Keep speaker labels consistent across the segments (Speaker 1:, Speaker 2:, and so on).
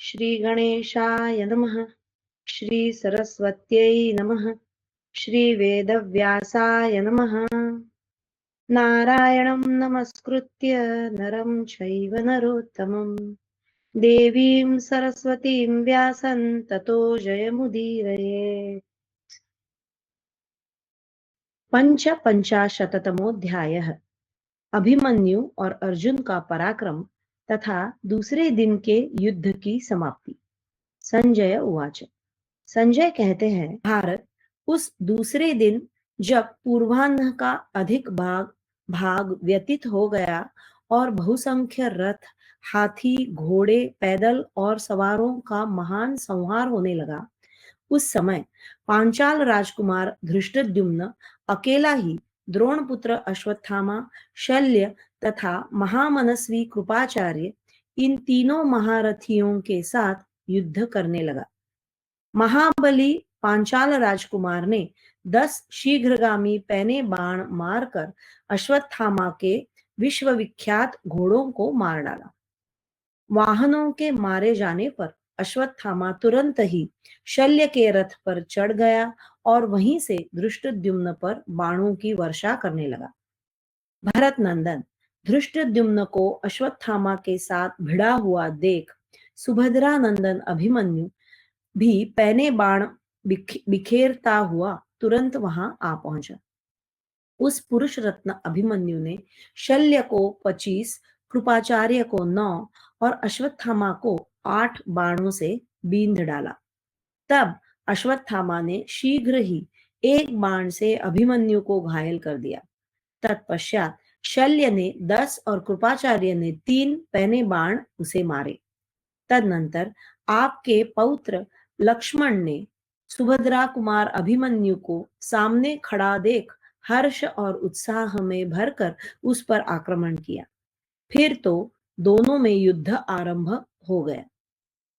Speaker 1: श्री गणेशाय नमः। श्री सरस्वत्यै नमः। श्री वेदव्यासाय नमः। नारायणं नमस्कृत्य नरं चैव नरोत्तमं देवीं सरस्वतीं व्यासं ततो जयमुदीरये। पंचाशततमोऽध्यायः। अभिमन्यु और अर्जुन का पराक्रम तथा दूसरे दिन के युद्ध की समाप्ति। संजय उवाच। संजय कहते हैं, भारत उस दूसरे दिन जब पूर्वाह्न का अधिक भाग भाग व्यतीत हो गया और बहुसंख्य रथ, हाथी, घोड़े, पैदल और सवारों का महान संहार होने लगा, उस समय पांचाल राजकुमार धृष्टद्युम्न अकेला ही द्रोणपुत्र अश्वत्थामा, शल्य तथा महामनस्वी कृपाचार्य इन तीनों महारथियों के साथ युद्ध करने लगा। महाबली पांचाल राजकुमार ने 10 शीघ्रगामी पैने बाण मारकर अश्वत्थामा के विश्वविख्यात घोड़ों को मार डाला। वाहनों के मारे जाने पर अश्वत्थामा तुरंत ही शल्य के रथ पर चढ़ गया और वहीं से धृष्टद्युम्न पर बाणों की वर्षा करने लगा। भरत नंदन धृष्टद्युम्न को अश्वत्थामा के साथ भिड़ा हुआ देख सुभद्रा नंदन अभिमन्यु भी पैने बाण बिखेरता हुआ तुरंत वहां आ पहुंचा। उस पुरुष रत्न अभिमन्यु ने शल्य को 25, कृपाचार्य को 9 और अश्वत्थामा को 8 बाणों से बींध डाला। तब अश्वत्थामा ने शीघ्र ही एक बाण से अभिमन्यु को घायल कर दिया। तत्पश्चात शल्य ने 10 और कृपाचार्य ने 3 पैने बाण उसे मारे। तदनंतर आपके पौत्र लक्ष्मण ने सुभद्रा कुमार अभिमन्यु को सामने खड़ा देख हर्ष और उत्साह में भरकर उस पर आक्रमण किया। फिर तो दोनों में युद्ध आरंभ हो गया।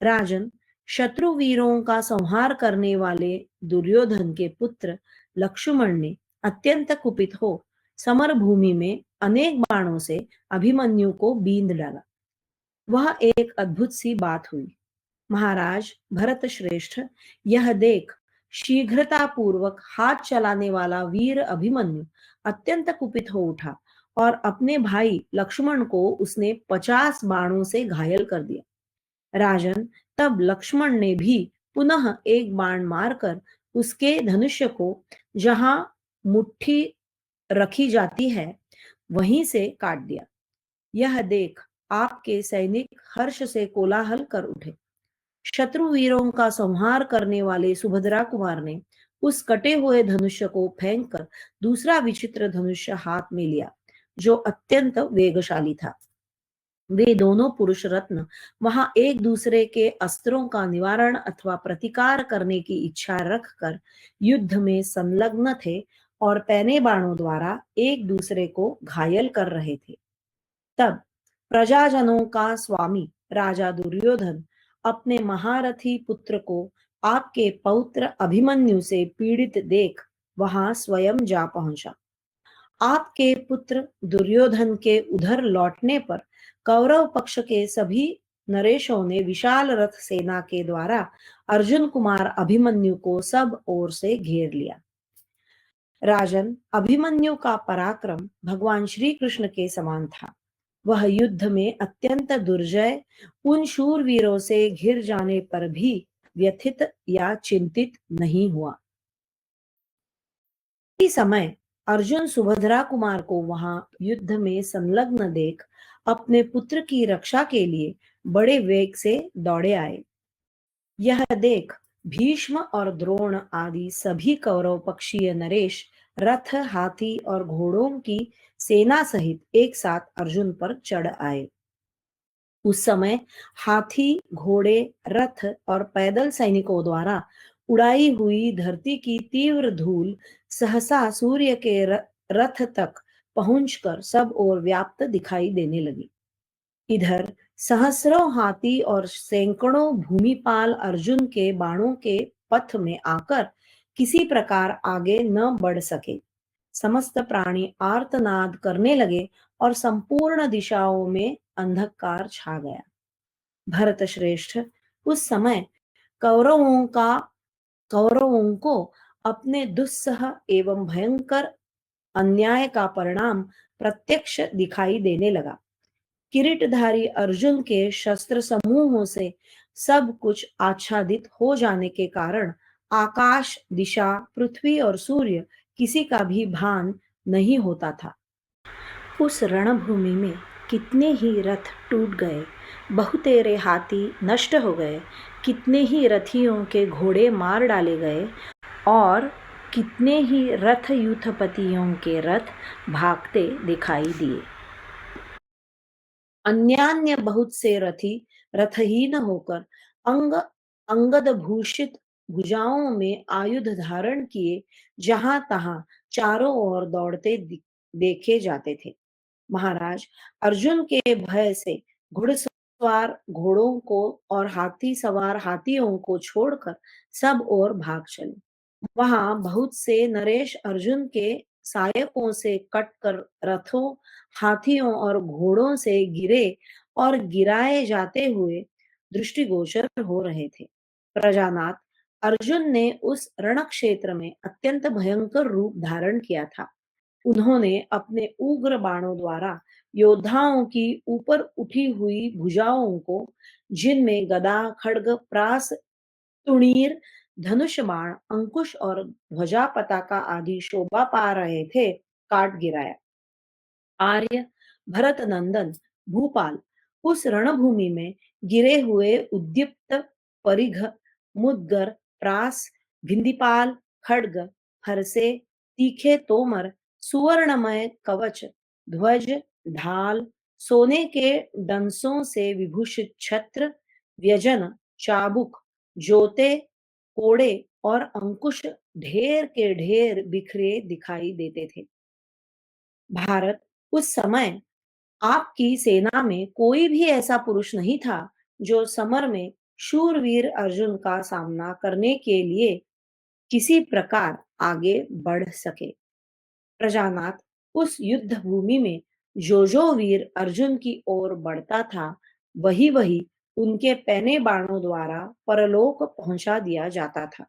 Speaker 1: राजन, शत्रु वीरों का संहार करने वाले दुर्योधन के पुत्र लक्ष्मण ने अत्यंत कुपित हो समर भूमि में अनेक बाणों से अभिमन्यु को बींध डाला। वह एक अद्भुत सी बात हुई। महाराज भरत श्रेष्ठ, यह देख शीघ्रता पूर्वक हाथ चलाने वाला वीर अभिमन्यु अत्यंत कुपित हो उठा और अपने भाई लक्ष्मण को उसने 50 बाणों से घायल कर दिया। राजन, तब लक्ष्मण ने भी पुनः एक बाण मारकर उसके धनुष्य को जहां मुट्ठी रखी जाती है वहीं से काट दिया। यह देख आपके सैनिक हर्ष से कोलाहल कर उठे। शत्रु वीरों का संहार करने वाले सुभद्रा कुमार ने उस कटे हुए धनुष्य को फेंककर दूसरा विचित्र धनुष्य हाथ में लिया, जो अत्यंत वेगशाली था। वे दोनों पुरुष रत्न वहां एक दूसरे के अस्त्रों का निवारण अथवा प्रतिकार करने की इच्छा रखकर युद्ध में संलग्न थे और पैने बाणों द्वारा एक दूसरे को घायल कर रहे थे। तब प्रजाजनों का स्वामी राजा दुर्योधन अपने महारथी पुत्र को आपके पौत्र अभिमन्यु से पीड़ित देख वहां स्वयं जा पहुंचा। आपके पुत्र दुर्योधन के उधर लौटने पर कौरव पक्ष के सभी नरेशों ने विशाल रथ सेना के द्वारा अर्जुन कुमार अभिमन्यु को सब ओर से घेर लिया। राजन, अभिमन्यु का पराक्रम भगवान श्री कृष्ण के समान था। वह युद्ध में अत्यंत दुर्जय, उन शूरवीरों से घिर जाने पर भी व्यथित या चिंतित नहीं हुआ। इस समय अर्जुन सुभद्रा कुमार को वहां युद्ध में संलग्न देख अपने पुत्र की रक्षा के लिए बड़े वेग से दौड़े आए। यह देख भीष्म और द्रोण आदि सभी कौरव पक्षीय नरेश रथ, हाथी और घोड़ों की सेना सहित एक साथ अर्जुन पर चढ़ आए। उस समय हाथी, घोड़े, रथ और पैदल सैनिकों द्वारा उड़ाई हुई धरती की तीव्र धूल सहसा सूर्य के रथ तक पहुंचकर सब ओर व्याप्त दिखाई देने लगी। इधर सहस्रों हाथी और सैकड़ों भूमिपाल अर्जुन के बाणों के पथ में आकर किसी प्रकार आगे न बढ़ सके। समस्त प्राणी आर्तनाद करने लगे और संपूर्ण दिशाओं में अंधकार छा गया। भरत श्रेष्ठ, उस समय कौरवों का कौरवों को अपने दुस्सह एवं भयंकर अन्याय का परिणाम प्रत्यक्ष दिखाई देने लगा। किरीटधारी अर्जुन के शस्त्र समूहों से सब कुछ आच्छादित हो जाने के कारण आकाश, दिशा, पृथ्वी और सूर्य किसी का भी भान नहीं होता था। उस रणभूमि में कितने ही रथ टूट गए, बहुतेरे हाथी नष्ट हो गए, कितने ही रथियों के घोड़े मार डाले गए और कितने ही रथयूथपतियों के रथ भागते दिखाई दिए। अन्यान्य बहुत से रथी रथहीन होकर अंग अंगद भूषित भुजाओं में आयुध धारण किए जहां तहां चारों ओर दौड़ते देखे जाते थे। महाराज अर्जुन के भय से घुड़सवार घोड़ों को और हाथी सवार हाथियों को छोड़कर सब ओर भाग चले। वहां बहुत से नरेश अर्जुन के सायकों से कटकर रथों, हाथियों और घोड़ों से गिरे और गिराए जाते हुए दृष्टिगोचर हो रहे थे। प्रजानाथ अर्जुन ने उस रण क्षेत्र में अत्यंत भयंकर रूप धारण किया था। उन्होंने अपने उग्र बाणों द्वारा योद्धाओं की ऊपर उठी हुई भुजाओं को, जिनमें गदा, खड्ग, प्रास, तुणीर, धनुष बाण, अंकुश और ध्वजा पताका आदि शोभा पा रहे थे, काट गिराया। आर्य, भरत नंदन, भूपाल उस रणभूमि में गिरे हुए उद्दीप्त परिघ, मुदगर, प्रास, भिंदीपाल, खड्ग, हरसे, तीखे तोमर, सुवर्णमय कवच, ध्वज, ढाल, सोने के डंसों से विभूषित छत्र, व्यजन, चाबुक, जोते, कोड़े और अंकुश ढेर के ढेर बिखरे दिखाई देते थे। भारत उस समय आपकी सेना में कोई भी ऐसा पुरुष नहीं था जो समर में शूरवीर अर्जुन का सामना करने के लिए किसी प्रकार आगे बढ़ सके। प्रजानाथ उस युद्ध भूमि में जो वीर अर्जुन की ओर बढ़ता था, वही वही उनके पैने बाणों द्वारा परलोक पहुंचा दिया जाता था।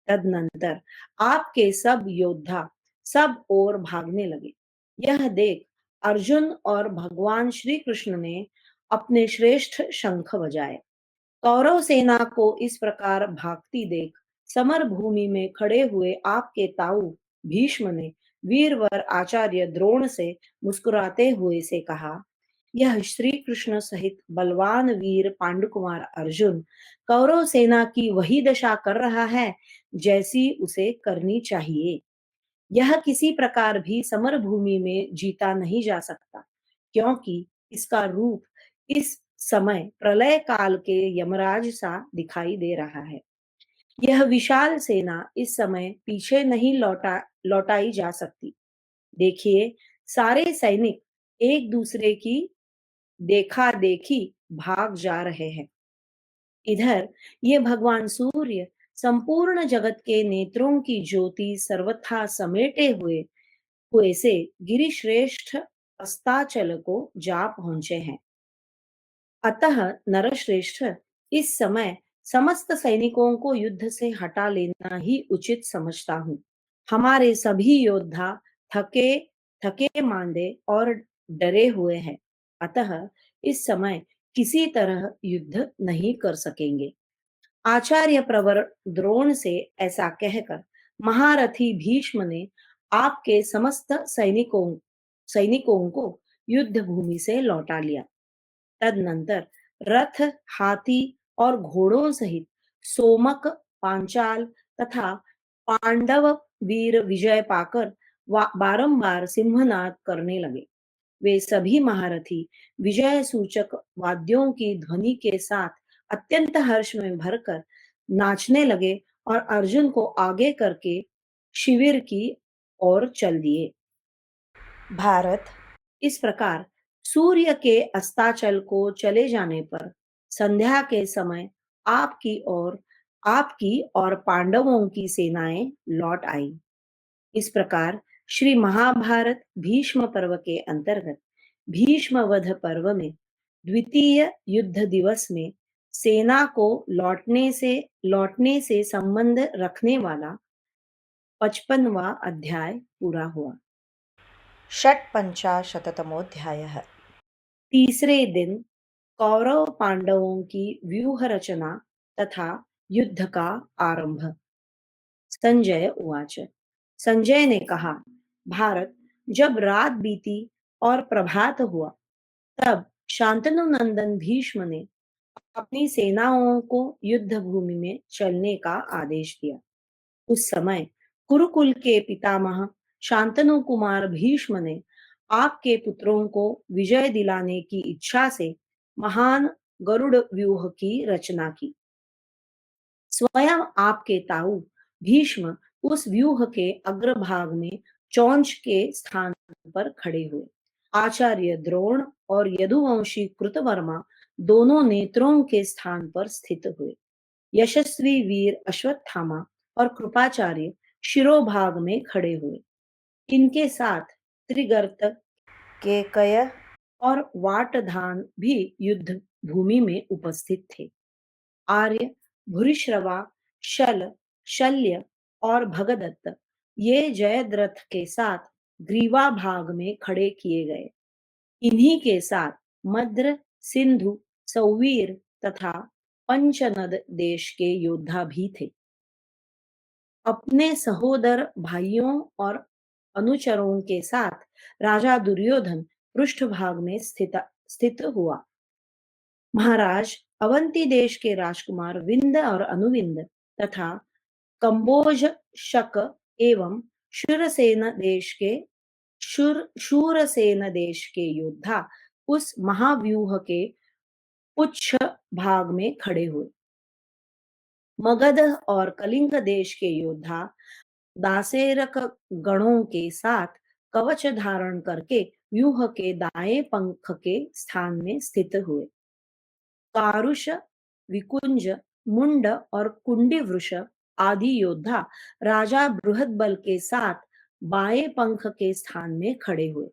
Speaker 1: तदनंतर आपके सब योद्धा सब ओर भागने लगे। यह देख अर्जुन और भगवान श्री कृष्ण ने अपने श्रेष्ठ शंख बजाए। कौरव सेना को इस प्रकार भागती देख समर भूमि में खड़े हुए आपके ताऊ भीष्म ने वीरवर आचार्य द्रोण से मुस्कुराते हुए से कहा, यह श्री कृष्ण सहित बलवान वीर पांडुकुमार अर्जुन कौरव सेना की वही दशा कर रहा है जैसी उसे करनी चाहिए। यह किसी प्रकार भी समर भूमि में जीता नहीं जा सकता, क्योंकि इसका रूप इस समय प्रलय काल के यमराज सा दिखाई दे रहा है। यह विशाल सेना इस समय पीछे नहीं लौटाई जा सकती। देखिए, सारे सैनिक एक दूसरे की देखा देखी भाग जा रहे हैं। इधर ये भगवान सूर्य संपूर्ण जगत के नेत्रों की ज्योति सर्वथा समेटे हुए हुए से गिरिश्रेष्ठ अस्ताचल को जा पहुंचे हैं। अतः नरश्रेष्ठ इस समय समस्त सैनिकों को युद्ध से हटा लेना ही उचित समझता हूँ। हमारे सभी योद्धा थके थके मांदे और डरे हुए हैं, अतः इस समय किसी तरह युद्ध नहीं कर सकेंगे। आचार्य प्रवर द्रोण से ऐसा कहकर महारथी भीष्म ने आपके समस्त सैनिकों को युद्ध भूमि से लौटा लिया। तदनंतर रथ, हाथी और घोड़ों सहित सोमक, पांचाल तथा पांडव वीर विजय पाकर बारंबार सिंहनाद करने लगे। वे सभी महारथी विजय सूचक वाद्यों की ध्वनि के साथ अत्यंत हर्ष में भरकर नाचने लगे और अर्जुन को आगे करके शिविर की ओर चल दिए। भारत इस प्रकार सूर्य के अस्ताचल को चले जाने पर संध्या के समय आपकी और पांडवों की सेनाएं लौट आई। इस प्रकार श्री महाभारत भीष्म पर्व के अंतर्गत भीष्म वध पर्व में द्वितीय युद्ध दिवस में सेना को लौटने से संबंध रखने वाला 55वां अध्याय पूरा हुआ।
Speaker 2: षट्पञ्चाशत्तमोऽध्यायः।
Speaker 1: तीसरे दिन कौरव पांडवों की व्यूह रचना तथा युद्ध का आरंभ। संजय उवाच। संजय ने कहा, भारत जब रात बीती और प्रभात हुआ, तब शांतनु नंदन भीष्म ने अपनी सेनाओं को युद्ध भूमि में चलने का आदेश दिया। उस समय कुरुकुल के पितामह शांतनु कुमार भीष्म ने आपके पुत्रों को विजय दिलाने की इच्छा से महान गरुड़ व्यूह की रचना की। स्वयं आपके ताऊ भीष्म उस व्यूह के अग्रभाग में चौंच के स्थान पर खड़े हुए। आचार्य द्रोण और यदुवंशी कृतवर्मा दोनों नेत्रों के स्थान पर स्थित हुए। यशस्वी वीर अश्वत्थामा और कृपाचार्य शिरोभाग में खड़े हुए। इनके साथ त्रिगर्त,
Speaker 2: केकय
Speaker 1: और वाटधान भी युद्ध भूमि में उपस्थित थे। आर्य, भूरिश्रवा, शल, शल्य और भगदत्त ये जयद्रथ के साथ ग्रीवा भाग में खड़े किए गए। इन्हीं के साथ मद्र, सिंधु, सौवीर तथा पंचनद देश के योद्धा भी थे। अपने सहोदर भाइयों और अनुचरों के साथ राजा दुर्योधन पृष्ठभाग में स्थित हुआ। महाराज अवंती देश के राजकुमार विंद और अनुविंद तथा कंबोज, शक एवं शूरसेन देश के योद्धा उस महाव्यूह के पुच्छ भाग में खड़े हुए। मगध और कलिंग देश के योद्धा दासेरक गणों के साथ कवच धारण करके व्यूह के दाएं पंख के स्थान में स्थित हुए। कारुष, विकुंज, मुंड और कुंडी वृष आदि योद्धा राजा बृहदबल के साथ बाएं पंख के स्थान में खड़े हुए।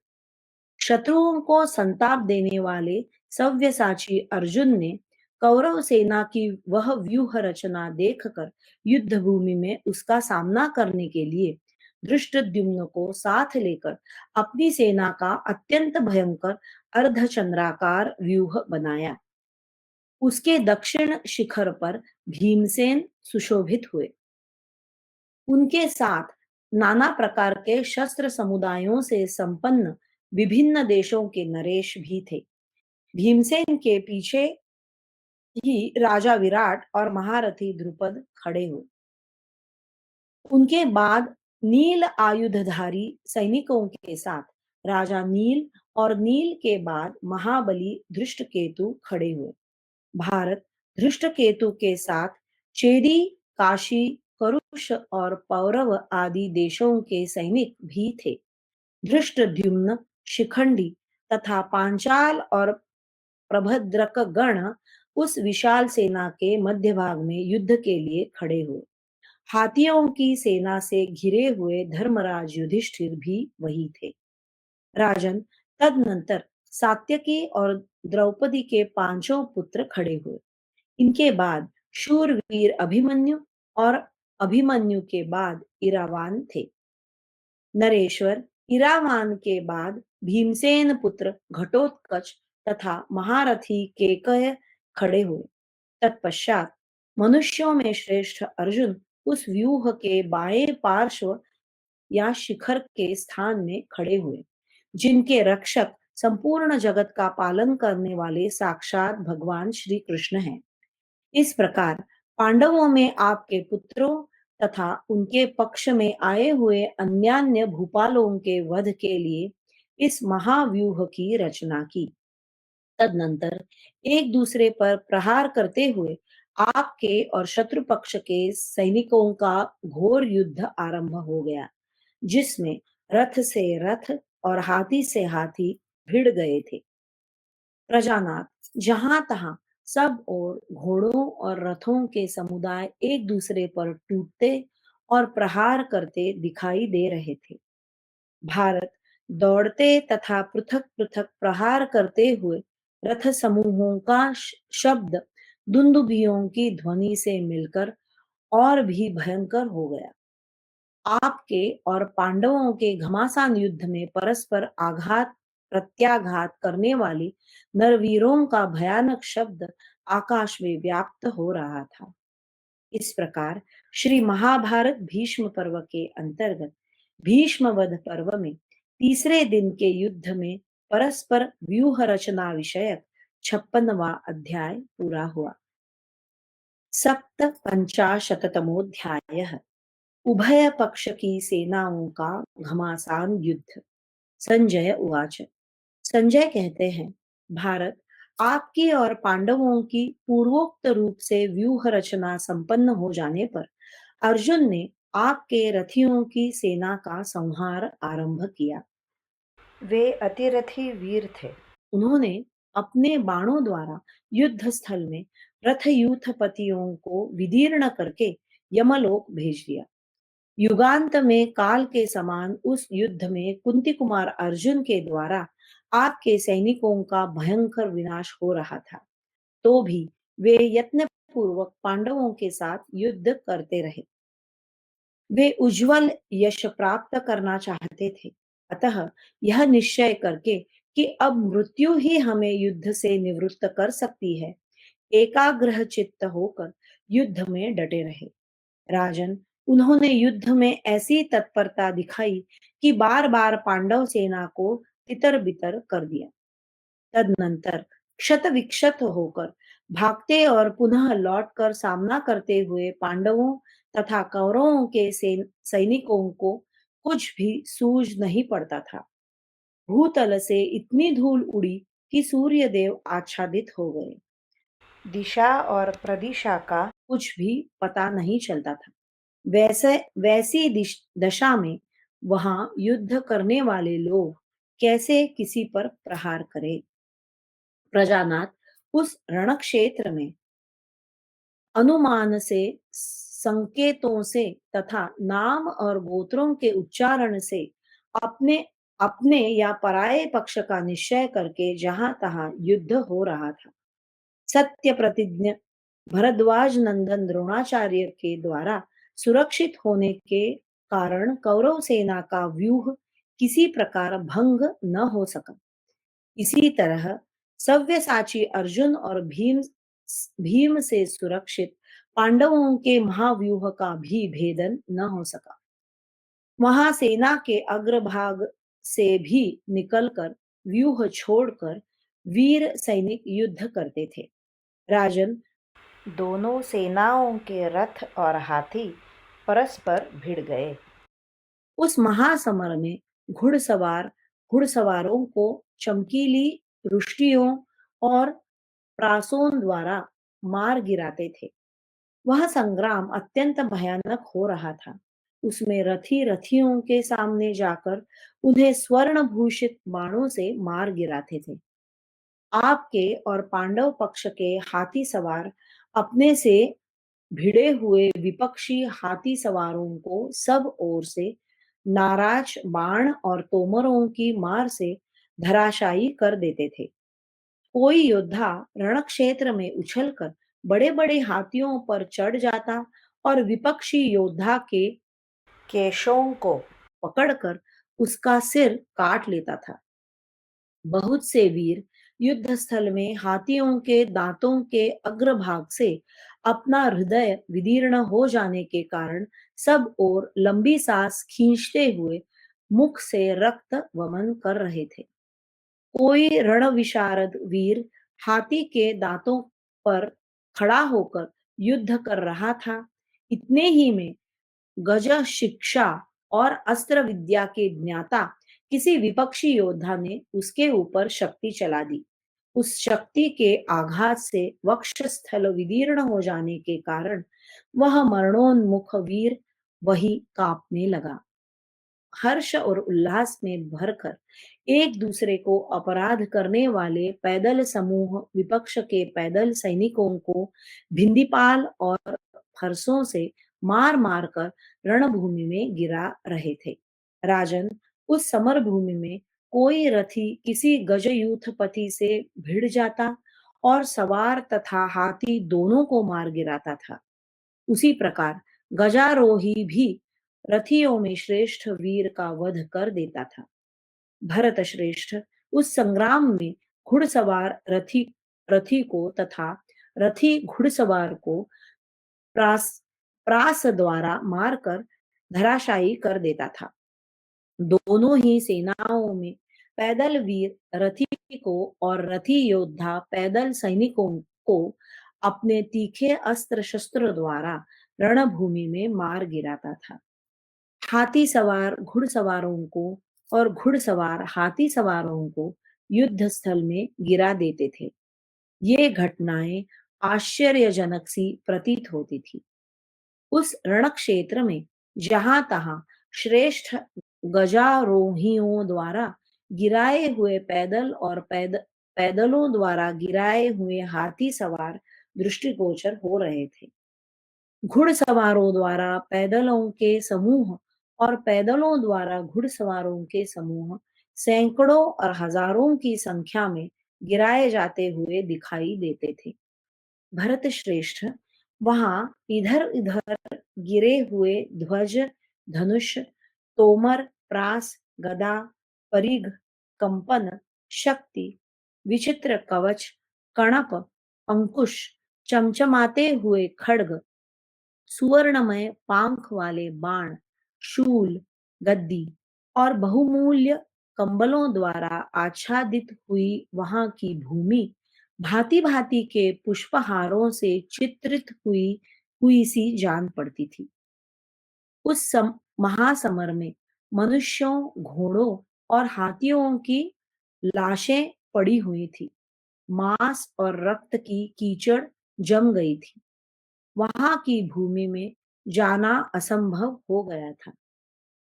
Speaker 1: शत्रुओं को संताप देने वाले सव्यसाची अर्जुन ने कौरव सेना की वह व्यूह रचना देखकर युद्ध भूमि में उसका सामना करने के लिए धृष्टद्युम्न को साथ लेकर अपनी सेना का अत्यंत भयंकर अर्धचंद्राकार व्यूह बनाया। उसके दक्षिण शिखर पर भीमसेन सुशोभित हुए। उनके साथ नाना प्रकार के शस्त्र समुदायों से संपन्न विभिन्न देशों के नरेश भी थे। भीमसेन के पीछे ही राजा विराट और महारथी द्रुपद खड़े हुए। उनके बाद नील आयुधधारी सैनिकों के साथ राजा नील और नील के बाद महाबली धृष्टकेतु खड़े हुए। भारत धृष्टकेतु के साथ चेदी, काशी, करुष और पौरव आदि देशों के सैनिक भी थे। धृष्टद्युम्न, शिखंडी तथा पांचाल और प्रभद्रक गण उस विशाल सेना के मध्य भाग में युद्ध के लिए खड़े हुए। हाथियों की सेना से घिरे हुए धर्मराज युधिष्ठिर भी वही थे। राजन, तदनंतर सात्यकी और द्रौपदी के पांचों पुत्र खड़े हुए। इनके बाद शूरवीर अभिमन्यु और अभिमन्यु के बाद इरावान थे। नरेश्वर, इरावान के बाद भीमसेन पुत्र घटोत्कच तथा महारथी केकय खड़े हुए। तत्पश्चात मनुष्यों में श्रेष्ठ अर्जुन उस व्यूह के बाएं पार्श्व या शिखर के स्थान में खड़े हुए, जिनके रक्षक संपूर्ण जगत का पालन करने वाले साक्षात भगवान श्री कृष्ण हैं। इस प्रकार पांडवों में आपके पुत्रों तथा उनके पक्ष में आए हुए अन्यान्य भूपालों के वध के लिए इस महाव्यूह की रचना की। तदनंतर एक दूसरे पर प्रहार करते हुए आपके और शत्रु पक्ष के सैनिकों का घोर युद्ध आरंभ हो गया, जिसमें रथ से रथ और हाथी से हाथी भिड़ गए थे। प्रजानाथ जहां तहां सब ओर घोड़ों और रथों के समुदाय एक दूसरे पर टूटते और प्रहार करते दिखाई दे रहे थे। भारत दौड़ते तथा पृथक पृथक प्रहार करते हुए रथ समूहों का शब्द दुंदुभियों की ध्वनि से मिलकर और भी भयंकर हो गया। आपके और पांडवों के घमासान युद्ध में परस्पर आघात प्रत्याघात करने वाली नरवीरों का भयानक शब्द आकाश में व्याप्त हो रहा था। इस प्रकार श्री महाभारत भीष्म पर्व के अंतर्गत भीष्म वध पर्व में तीसरे दिन के युद्ध में परस्पर व्यूह रचना विषयक 56वां अध्याय पूरा हुआ। सप्त पंचाशतमोध्याय उभय पक्ष की सेनाओं का घमासान युद्ध। संजय उवाच। संजय कहते हैं, भारत आपकी और पांडवों की पूर्वोक्त रूप से व्यूह रचना संपन्न हो जाने पर अर्जुन ने आपके रथियों की सेना का संहार आरंभ किया।
Speaker 2: वे अतिरथी वीर थे।
Speaker 1: उन्होंने अपने बाणों द्वारा युद्ध स्थल में रथयूथपतियों को विदीर्ण करके यमलोक भेज दिया। युगांत में काल के समान उस युद्ध में कुंती कुमार अर्जुन के द्वारा आपके सैनिकों का भयंकर विनाश हो रहा था, तो भी वे यत्न पूर्वक पांडवों के साथ युद्ध करते रहे। वे उज्जवल यश प्राप्त करना चाहते थे, अतः यह निश्चय करके कि अब मृत्यु ही हमें युद्ध से निवृत्त कर सकती है, एकाग्र चित्त होकर युद्ध में डटे रहे। राजन, उन्होंने युद्ध में ऐसी तत्परता दिखाई कि बार बार पांडव सेना को तितर बितर कर दिया। तदनंतर क्षत विक्षत होकर भागते और पुनः लौटकर सामना करते हुए पांडवों तथा कौरवों के सैनिकों को कुछ भी सूझ नहीं पड़ता था। भूतल से इतनी धूल उड़ी कि सूर्य देव आच्छादित हो गए।
Speaker 2: दिशा और प्रदिशा का
Speaker 1: कुछ भी पता नहीं चलता था। वैसी दशा में वहां युद्ध करने वाले लोग कैसे किसी पर प्रहार करें। प्रजानाथ उस रणक्षेत्र में अनुमान से, संकेतों से तथा नाम और गोत्रों के उच्चारण से अपने अपने या पराये पक्ष का निश्चय करके जहां तहां युद्ध हो रहा था। सत्य प्रतिज्ञ भरद्वाज नंदन द्रोणाचार्य के द्वारा सुरक्षित होने के कारण कौरव सेना का व्यूह किसी प्रकार भंग न हो सका। इसी तरह सव्यसाची अर्जुन और भीम भीम से सुरक्षित पांडवों के महाव्यूह का भी भेदन न हो सका। वहां सेना के अग्रभाग से भी निकलकर व्यूह छोड़कर वीर सैनिक युद्ध करते थे। राजन,
Speaker 2: दोनों सेनाओं के रथ और हाथी परस्पर भिड़ गए।
Speaker 1: उस महासमर में घुड़सवारों को चमकीली रुष्टियों और प्रासों द्वारा मार गिराते थे। वह संग्राम अत्यंत भयानक हो रहा था। उसमें रथी रथियों के सामने जाकर उन्हें स्वर्ण भूषित बाणों से मार गिराते थे। आपके और पांडव पक्ष के हाथी सवार अपने से भिड़े हुए विपक्षी हाथी सवारों को सब ओर से नाराज बाण और तोमरों की मार से धराशायी कर देते थे। कोई योद्धा रणक्षेत्र में उछलकर बड़े बड़े हाथियों पर चढ़ जाता और विपक्षी योद्धा के
Speaker 2: केशों को
Speaker 1: पकड़कर उसका सिर काट लेता था। बहुत से वीर युद्ध स्थल में हाथियों के दांतों के अग्रभाग से अपना हृदय विदीर्ण हो जाने के कारण सब ओर लंबी सांस खींचते हुए मुख से रक्त वमन कर रहे थे। कोई रण विशारद वीर हाथी के दांतों पर खड़ा होकर युद्ध कर रहा था। इतने ही में गज शिक्षा और अस्त्र विद्या के ज्ञाता किसी विपक्षी योद्धा ने उसके ऊपर शक्ति चला दी। उस शक्ति के आघात से वक्षस्थल विदीर्ण हो जाने के कारण वह मरणोन्मुख वीर वही कांपने लगा। हर्ष और उल्लास में भरकर एक दूसरे को अपराध करने वाले पैदल समूह विपक्ष के पैदल सैनिकों को भिंदीपाल और फरसों से मार मार कर रणभूमि में गिरा रहे थे। राजन, उस समर भूमि में कोई रथी किसी गजयूथपति से भिड़ जाता और सवार तथा हाथी दोनों को मार गिराता था। उसी प्रकार गजारोही भी रथियों में श्रेष्ठ वीर का वध कर देता था। भरत श्रेष्ठ उस संग्राम में घुड़सवार रथी को तथा रथी घुड़सवार को प्रास प्रास द्वारा मारकर धराशायी कर देता था। दोनों ही सेनाओं में पैदल वीर रथी को और रथी योद्धा पैदल सैनिकों को अपने तीखे अस्त्र शस्त्र द्वारा रणभूमि में मार गिराता था। हाथी सवार घुड़सवारों को और घुड़सवार हाथी सवारों को युद्ध स्थल में गिरा देते थे। ये घटनाएं आश्चर्यजनक सी प्रतीत होती थी। उस रण क्षेत्र में जहां तहां श्रेष्ठ गजारोहियों द्वारा गिराए हुए पैदलों द्वारा गिराए हुए हाथी सवार दृष्टिगोचर हो रहे थे। घुड़सवारों द्वारा पैदलों के समूह और पैदलों द्वारा घुड़सवारों के समूह सैकड़ों और हजारों की संख्या में गिराए जाते हुए दिखाई देते थे। भरत श्रेष्ठ वहां इधर उधर गिरे हुए ध्वज, धनुष, तोमर, प्रास, गदा, परिघ, कंपन, शक्ति, विचित्र कवच, कणप, अंकुश, चमचमाते हुए खड्ग, सुवर्णमय पांख वाले बाण, शूल, गद्दी और बहुमूल्य कंबलों द्वारा आच्छादित हुई वहां की भूमि भांति भांति के पुष्पहारों से चित्रित हुई सी जान पड़ती थी। महासमर में मनुष्यों, घोड़ों और हाथियों की लाशें पड़ी हुई थी। मांस और रक्त की कीचड़ जम गई थी। वहां की भूमि में जाना असंभव हो गया था।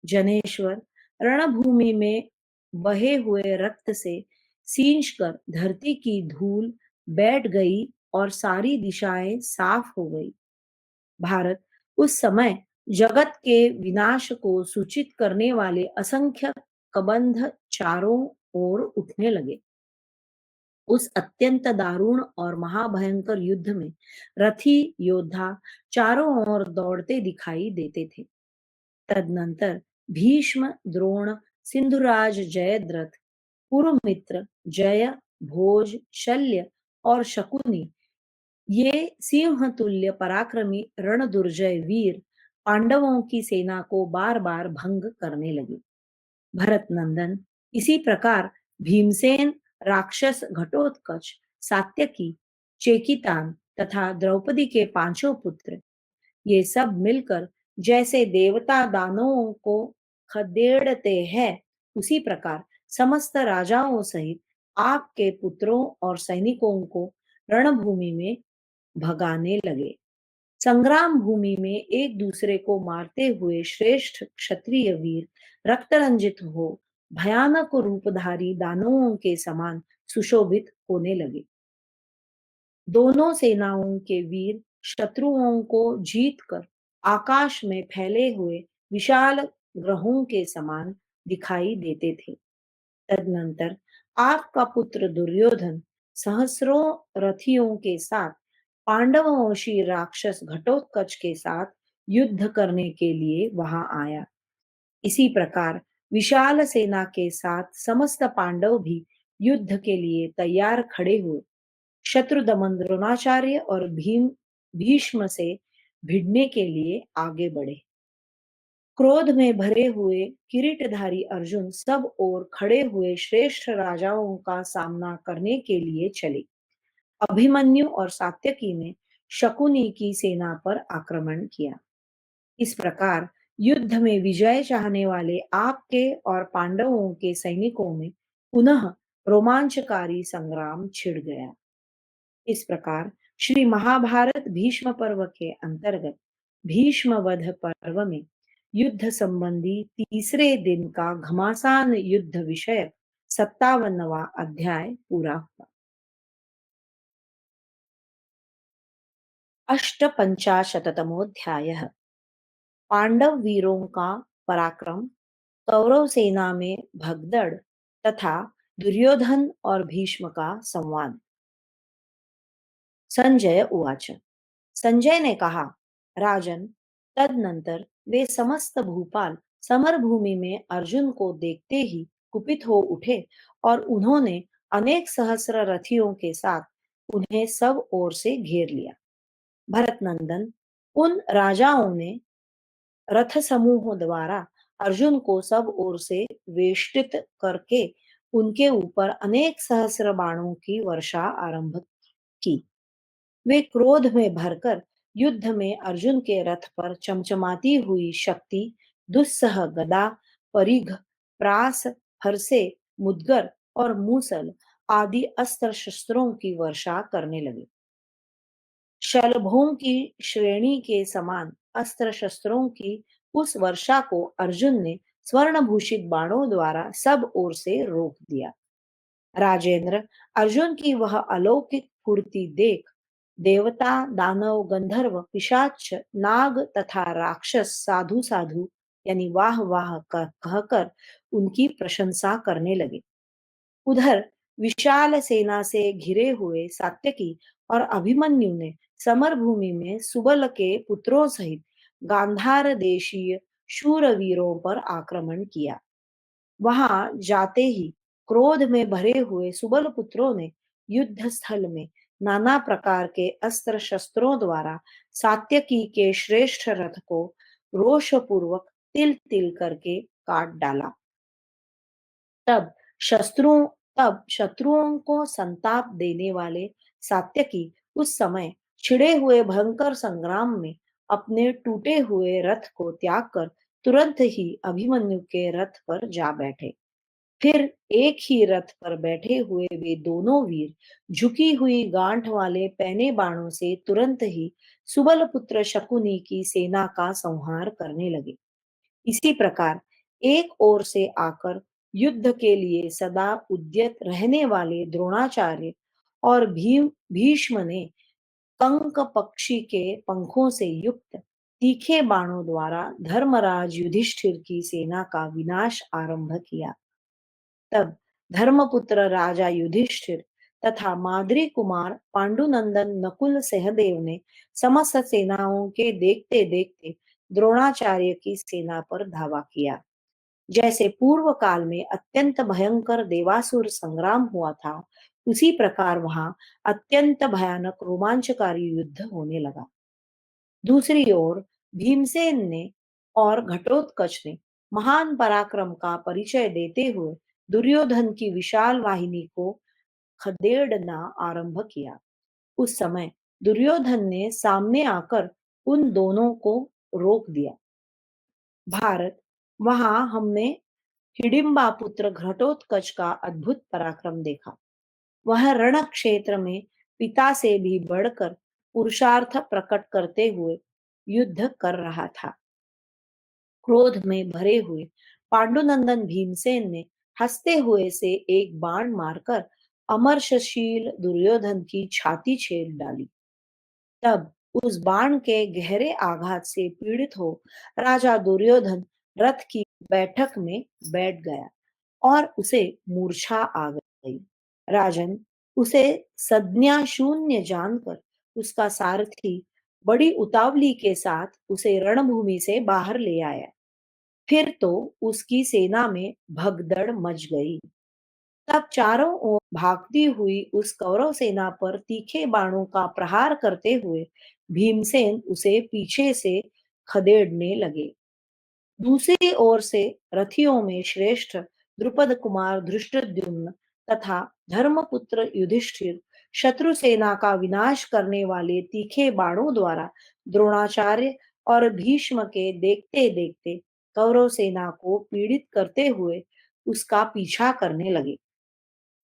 Speaker 1: जनेश्वर रणभूमि में बहे हुए रक्त से सींचकर धरती की धूल बैठ गई और सारी दिशाएं साफ हो गई। भारत उस समय जगत के विनाश को सूचित करने वाले असंख्य कबंध चारों ओर उठने लगे। उस अत्यंत दारुण और महाभयंकर युद्ध में रथी योद्धा चारों ओर दौड़ते दिखाई देते थे। तदनंतर भीष्म, द्रोण, सिंधुराज, जयद्रथ, पुरुमित्र, जय, भोज, शल्य और शकुनी, ये सिंहतुल्य पराक्रमी रणदुर्जय वीर पांडवों की सेना को बार बार भंग करने लगे। भरत नंदन इसी प्रकार भीमसेन, राक्षस घटोत्कच, सात्यकी, चेकितान तथा द्रौपदी के पांचों पुत्र, ये सब मिलकर जैसे देवता दानवों को खदेड़ते हैं, उसी प्रकार समस्त राजाओं सहित आपके पुत्रों और सैनिकों को रणभूमि में भगाने लगे। संग्राम भूमि में एक दूसरे को मारते हुए श्रेष्ठ क्षत्रिय वीर रक्तरंजित हो भयानक रूपधारी दानवों के समान सुशोभित होने लगे। दोनों सेनाओं के वीर शत्रुओं को जीतकर आकाश में फैले हुए विशाल ग्रहों के समान दिखाई देते थे। तदनंतर आपका पुत्र दुर्योधन सहस्रों रथियों के साथ पांडववंशी राक्षस घटोत्कच के साथ युद्ध करने के लिए वहां आया। इसी प्रकार विशाल सेना के साथ समस्त पांडव भी युद्ध के लिए तैयार खड़े हुए शत्रुदमन, द्रोणाचार्य और भीष्म से भिड़ने के लिए आगे बढ़े। क्रोध में भरे हुए किरीटधारी अर्जुन सब ओर खड़े हुए श्रेष्ठ राजाओं का सामना करने के लिए चले। अभिमन्यु और सात्यकी ने शकुनी की सेना पर आक्रमण किया। इस प्रकार युद्ध में विजय चाहने वाले आपके और पांडवों के सैनिकों में पुनः रोमांचकारी संग्राम छिड़ गया। इस प्रकार श्री महाभारत भीष्म पर्व के अंतर्गत भीष्म वध पर्व में युद्ध संबंधी तीसरे दिन का घमासान युद्ध विषय 57वां अध्याय पूरा हुआ। अष्टपंचाशतमोऽध्यायः पांडव वीरों का पराक्रम, कौरव सेना में भगदड़ तथा दुर्योधन और भीष्म का संवाद। संजय उवाच। संजय ने कहा, राजन, तदनंतर वे समस्त भूपाल समरभूमि में अर्जुन को देखते ही कुपित हो उठे और उन्होंने अनेक सहस्र रथियों के साथ उन्हें सब ओर से घेर लिया। भरत नंदन, उन राजाओं ने रथ समूह द्वारा अर्जुन को सब ओर से वेष्टित करके उनके ऊपर अनेक सहस्र बाणों की वर्षा आरंभ की। वे क्रोध में भरकर युद्ध में अर्जुन के रथ पर चमचमाती हुई शक्ति, दुस्सह गदा, परिघ, प्रास, हरसे, मुदगर और मूसल आदि अस्त्र शस्त्रों की वर्षा करने लगे। शलभों की श्रेणी के समान अस्त्र शस्त्रों की उस वर्षा को अर्जुन ने स्वर्णभूषित बाणों द्वारा सब ओर से रोक दिया। राजेंद्र, अर्जुन की वह अलौकिक फुर्ती देख देवता, दानव, गंधर्व, पिशाच, नाग तथा राक्षस साधु साधु यानी वाह वाह कहकर उनकी प्रशंसा करने लगे। उधर विशाल सेना से घिरे हुए सात्यकी और अभिमन्यु ने समरभूमि में सुबल के पुत्रों सहित गांधार देशीय शूरवीरों पर आक्रमण किया। वहां जाते ही क्रोध में भरे हुए सुबल पुत्रों ने युद्ध स्थल में नाना प्रकार के अस्त्र शस्त्रों द्वारा सात्यकी के श्रेष्ठ रथ को रोषपूर्वक तिल तिल करके काट डाला। तब शत्रुओं तब शत्रुओं को संताप देने वाले सात्यकी उस समय छिड़े हुए भयंकर संग्राम में अपने टूटे हुए रथ को त्याग कर तुरंत ही अभिमन्यु के रथ पर जा बैठे। फिर एक ही रथ पर बैठे हुए वे दोनों वीर झुकी हुई गांठ वाले पैने बाणों से तुरंत ही सुबल पुत्र शकुनी की सेना का संहार करने लगे। इसी प्रकार एक ओर से आकर युद्ध के लिए सदा उद्यत रहने वाले द्रोणाचार्य और भीष्म ने कंक पक्षी के पंखों से युक्त तीखे बाणों द्वारा धर्मराज युधिष्ठिर की सेना का विनाश आरंभ किया। तब धर्मपुत्र राजा युधिष्ठिर तथा माद्री कुमार पांडुनंदन नकुल सहदेव ने समस्त सेनाओं के देखते देखते द्रोणाचार्य की सेना पर धावा किया। जैसे पूर्व काल में अत्यंत भयंकर देवासुर संग्राम हुआ था, उसी प्रकार वहां अत्यंत भयानक रोमांचकारी युद्ध होने लगा। दूसरी ओर भीमसेन ने और घटोत्कच ने महान पराक्रम का परिचय देते हुए दुर्योधन की विशाल वाहिनी को खदेड़ना आरंभ किया। उस समय दुर्योधन ने सामने आकर उन दोनों को रोक दिया। भारत, वहां हमने हिडिंबा पुत्र घटोत्कच का अद्भुत पराक्रम देखा। वह रण क्षेत्र में पिता से भी बढ़कर पुरुषार्थ प्रकट करते हुए युद्ध कर रहा था। क्रोध में भरे हुए पांडुनंदन भीमसेन ने हंसते हुए से एक बाण मारकर अमर्षशील दुर्योधन की छाती छेद डाली। तब उस बाण के गहरे आघात से पीड़ित हो राजा दुर्योधन रथ की बैठक में बैठ गया और उसे मूर्छा आ गई। राजन, उसे संज्ञा शून्य जानकर उसका सारथी बड़ी उतावली के साथ उसे रणभूमि से बाहर ले आया। फिर तो उसकी सेना में भगदड़ मच गई। तब चारों ओर भागती हुई उस कौरव सेना पर तीखे बाणों का प्रहार करते हुए भीमसेन उसे पीछे से खदेड़ने लगे। दूसरी ओर से रथियों में श्रेष्ठ द्रुपद कुमार धृष्टद्युम्न तथा धर्मपुत्र युधिष्ठिर शत्रु सेना का विनाश करने वाले तीखे बाणों द्वारा द्रोणाचार्य और भीष्म के देखते देखते कौरव सेना को पीड़ित करते हुए उसका पीछा करने लगे।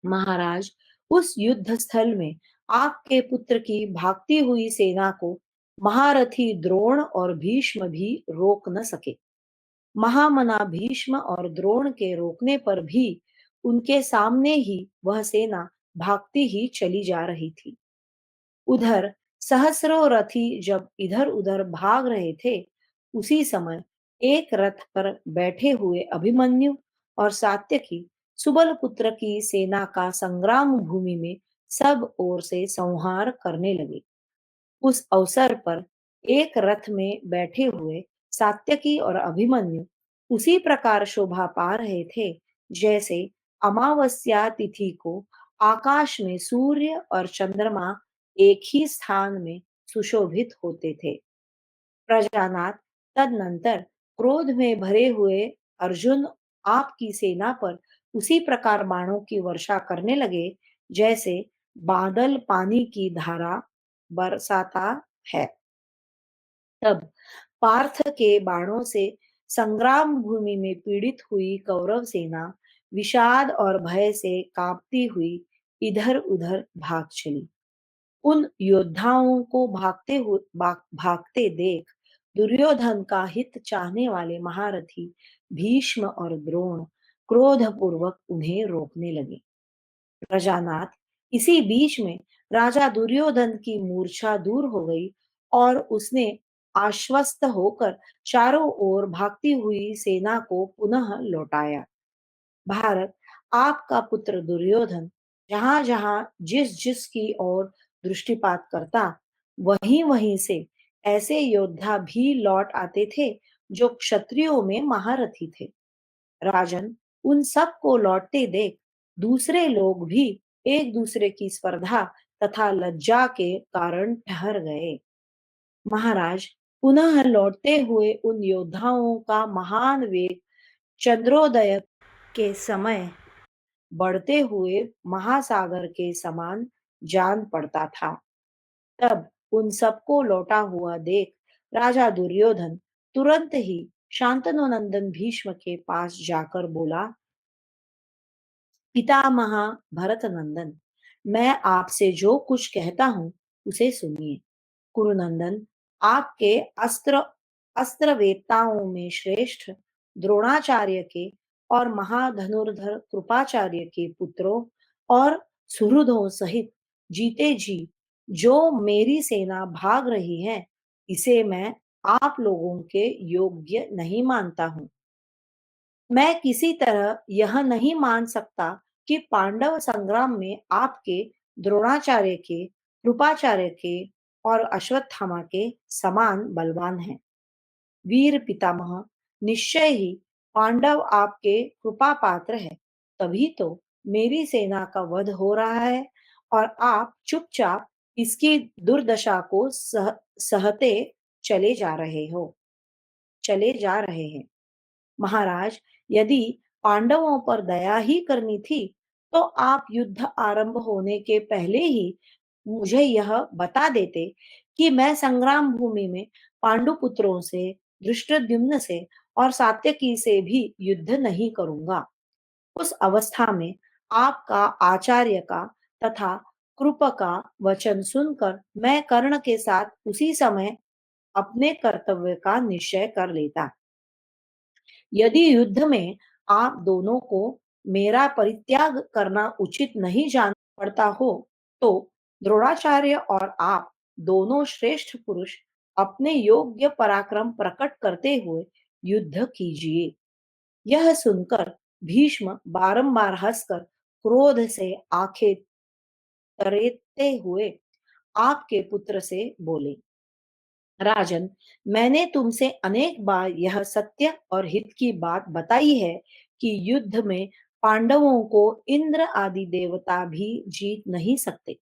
Speaker 1: महाराज, उस युद्ध स्थल में आपके पुत्र की भागती हुई सेना को महारथी द्रोण और भीष्म भी रोक न सके। महामना भीष्म और द्रोण के रोकने पर भी उनके सामने ही वह सेना भागती ही चली जा रही थी। उधर सहस्रों रथी जब इधर उधर भाग रहे थे, उसी समय एक रथ पर बैठे हुए अभिमन्यु और सात्यकी सुबल पुत्र की सेना का संग्राम भूमि में
Speaker 2: सब ओर से संहार करने लगे। उस अवसर पर एक रथ में बैठे हुए सात्यकी और अभिमन्यु उसी प्रकार शोभा पा रहे थे जैसे अमावस्या तिथि को आकाश में सूर्य और चंद्रमा एक ही स्थान में सुशोभित होते थे। प्रजानाथ तदनंतर क्रोध में भरे हुए अर्जुन आपकी सेना पर उसी प्रकार बाणों की वर्षा करने लगे जैसे बादल पानी की धारा बरसाता है। तब पार्थ के बाणों से संग्राम भूमि में पीड़ित हुई कौरव सेना विषाद और भय से कांपती हुई इधर उधर भाग चली। उन योद्धाओं को भागते देख दुर्योधन का हित चाहने वाले महारथी भीष्म और द्रोण क्रोधपूर्वक उन्हें रोकने लगे। प्रजानाथ इसी बीच में राजा दुर्योधन की मूर्छा दूर हो गई और उसने आश्वस्त होकर चारों ओर भागती हुई सेना को पुनः लौटाया। भारत आपका पुत्र दुर्योधन जहां जहां जिस जिस की ओर दृष्टिपात करता वहीं वहीं से ऐसे योद्धा भी लौट आते थे जो क्षत्रियों में महारथी थे। राजन उन सब को लौटते देख दूसरे लोग भी एक दूसरे की स्पर्धा तथा लज्जा के कारण ठहर गए। महाराज पुनः लौटते हुए उन योद्धाओं का महान वेग चंद्रोदय के समय बढ़ते हुए महासागर के समान जान पड़ता था। तब उन सबको लौटा हुआ देख राजा दुर्योधन तुरंत ही शांतनु नंदन भीष्म के पास जाकर बोला, पितामह भरत नंदन, मैं आपसे जो कुछ कहता हूँ उसे सुनिए। कुरुनंदन, आपके अस्त्र अस्त्र वेत्ताओं में श्रेष्ठ द्रोणाचार्य के और महाधनुर्धर कृपाचार्य के पुत्रों और सुहृदों सहित जीते जी जो मेरी सेना भाग रही है, इसे मैं आप लोगों के योग्य नहीं मानता हूँ। मैं किसी तरह यह नहीं मान सकता कि पांडव संग्राम में आपके द्रोणाचार्य के, कृपाचार्य के और अश्वत्थामा के समान बलवान हैं। वीर पितामह, निश्चय ही पांडव आपके कृपा पात्र है, तभी तो मेरी सेना का वध हो रहा है और आप चुपचाप इसकी दुर्दशा को सहते चले जा रहे हो चले जा रहे हैं। महाराज, यदि पांडवों पर दया ही करनी थी तो आप युद्ध आरंभ होने के पहले ही मुझे यह बता देते कि मैं संग्राम भूमि में पांडु पुत्रों से, धृष्टद्युम्न से और सात्यकी से भी युद्ध नहीं करूंगा। उस अवस्था में आपका आचार्य का तथा कृप का वचन सुनकर मैं कर्ण के साथ उसी समय अपने कर्तव्य का निश्चय कर लेता। यदि युद्ध में आप दोनों को मेरा परित्याग करना उचित नहीं जान पड़ता हो, तो द्रोणाचार्य और आप दोनों श्रेष्ठ पुरुष अपने योग्य पराक्रम प्रकट करते हुए युद्ध कीजिए। यह सुनकर भीष्म बारंबार हंसकर क्रोध से आंखें तरेते हुए आपके पुत्र से बोले, राजन, मैंने तुमसे अनेक बार यह सत्य और हित की बात बताई है कि युद्ध में पांडवों को इंद्र आदि देवता भी जीत नहीं सकते।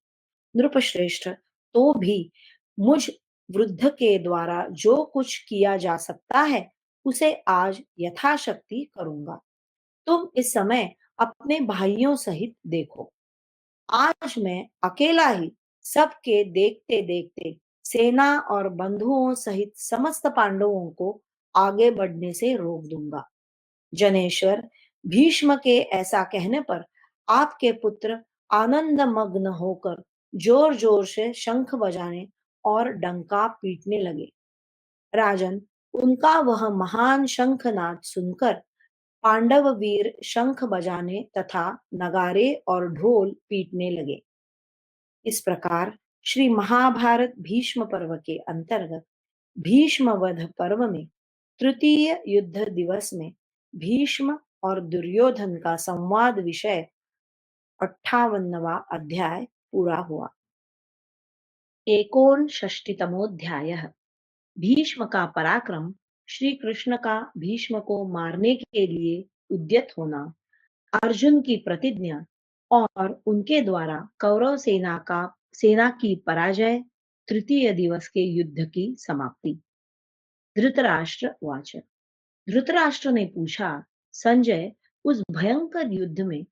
Speaker 2: नृपश्रेष्ठ, तो भी मुझ वृद्ध के द्वारा जो कुछ किया जा सकता है उसे आज यथाशक्ति करूंगा। तुम इस समय अपने भाइयों सहित देखो। आज मैं अकेला ही सबके देखते देखते सेना और बंधुओं सहित समस्त पांडवों को आगे बढ़ने से रोक दूंगा। जनेश्वर, भीष्म के ऐसा कहने पर आपके पुत्र आनंद मग्न होकर जोर जोर से शंख बजाने और डंका पीटने लगे। राजन, उनका वह महान शंखनाद सुनकर पांडव वीर शंख बजाने तथा नगारे और ढोल पीटने लगे। इस प्रकार श्री महाभारत भीष्म पर्व के अंतर्गत भीष्म वध पर्व में तृतीय युद्ध दिवस में भीष्म और दुर्योधन का संवाद विषय 58वां अध्याय पूरा हुआ।
Speaker 1: एकोनषष्टितमोऽध्यायः। भीष्म का पराक्रम, श्री कृष्ण का भीष्म को मारने के लिए उद्यत होना, अर्जुन की प्रतिज्ञा और उनके द्वारा कौरव सेना की पराजय, तृतीय दिवस के युद्ध की समाप्ति। धृतराष्ट्र उवाच। धृतराष्ट्र ने पूछा, संजय, उस भयंकर युद्ध में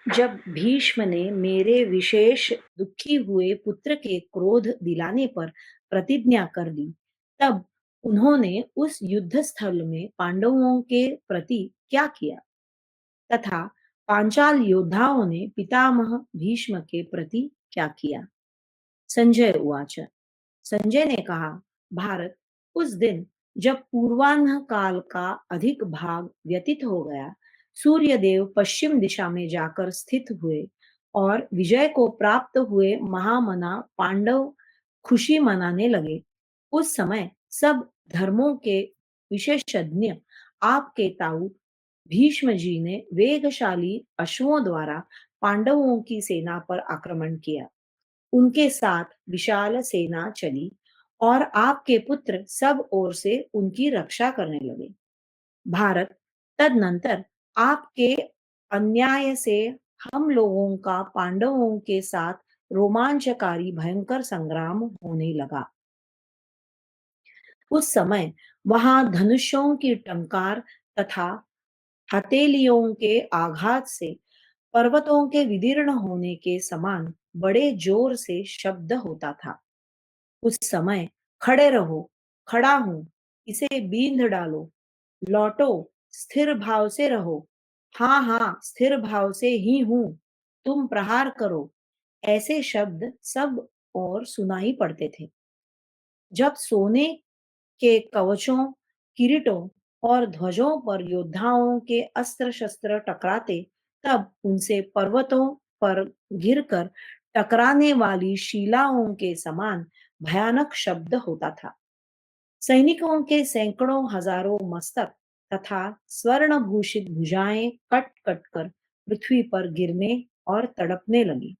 Speaker 1: जब भीष्म ने मेरे विशेष दुखी हुए पुत्र के क्रोध दिलाने पर प्रतिज्ञा कर ली, तब उन्होंने उस युद्ध स्थल में पांडवों के प्रति क्या किया, तथा पांचाल योद्धाओं ने पितामह भीष्म के प्रति क्या किया? संजय उवाच। संजय ने कहा, भारत, उस दिन जब पूर्वाह्न काल का अधिक भाग व्यतीत हो गया, सूर्य देव पश्चिम दिशा में जाकर स्थित हुए और विजय को प्राप्त हुए महामना पांडव खुशी मनाने लगे। उस समय सब धर्मों के विशेषज्ञ आपके ताऊ भीष्म जी ने वेगशाली अश्वों द्वारा पांडवों की सेना पर आक्रमण किया। उनके साथ विशाल सेना चली और आपके पुत्र सब ओर से उनकी रक्षा करने लगे। भारत, तदनंतर आपके अन्याय से हम लोगों का पांडवों के साथ रोमांचकारी भयंकर संग्राम होने लगा। उस समय वहां धनुषों की टंकार तथा हथेलियों के आघात से पर्वतों के विदीर्ण होने के समान बड़े जोर से शब्द होता था। उस समय खड़े रहो, खड़ा हूं, इसे बींध डालो, लौटो, स्थिर भाव से रहो, हाँ हाँ स्थिर भाव से ही हूं, तुम प्रहार करो, ऐसे शब्द सब और सुनाई पड़ते थे। जब सोने के कवचों, किरीटों और ध्वजों पर योद्धाओं के अस्त्र शस्त्र टकराते, तब उनसे पर्वतों पर गिरकर टकराने वाली शिलाओं के समान भयानक शब्द होता था। सैनिकों के सैकड़ों हजारों मस्तक तथा स्वर्ण भूषित भुजाएं कट कट कर पृथ्वी पर गिरने और तड़पने लगी।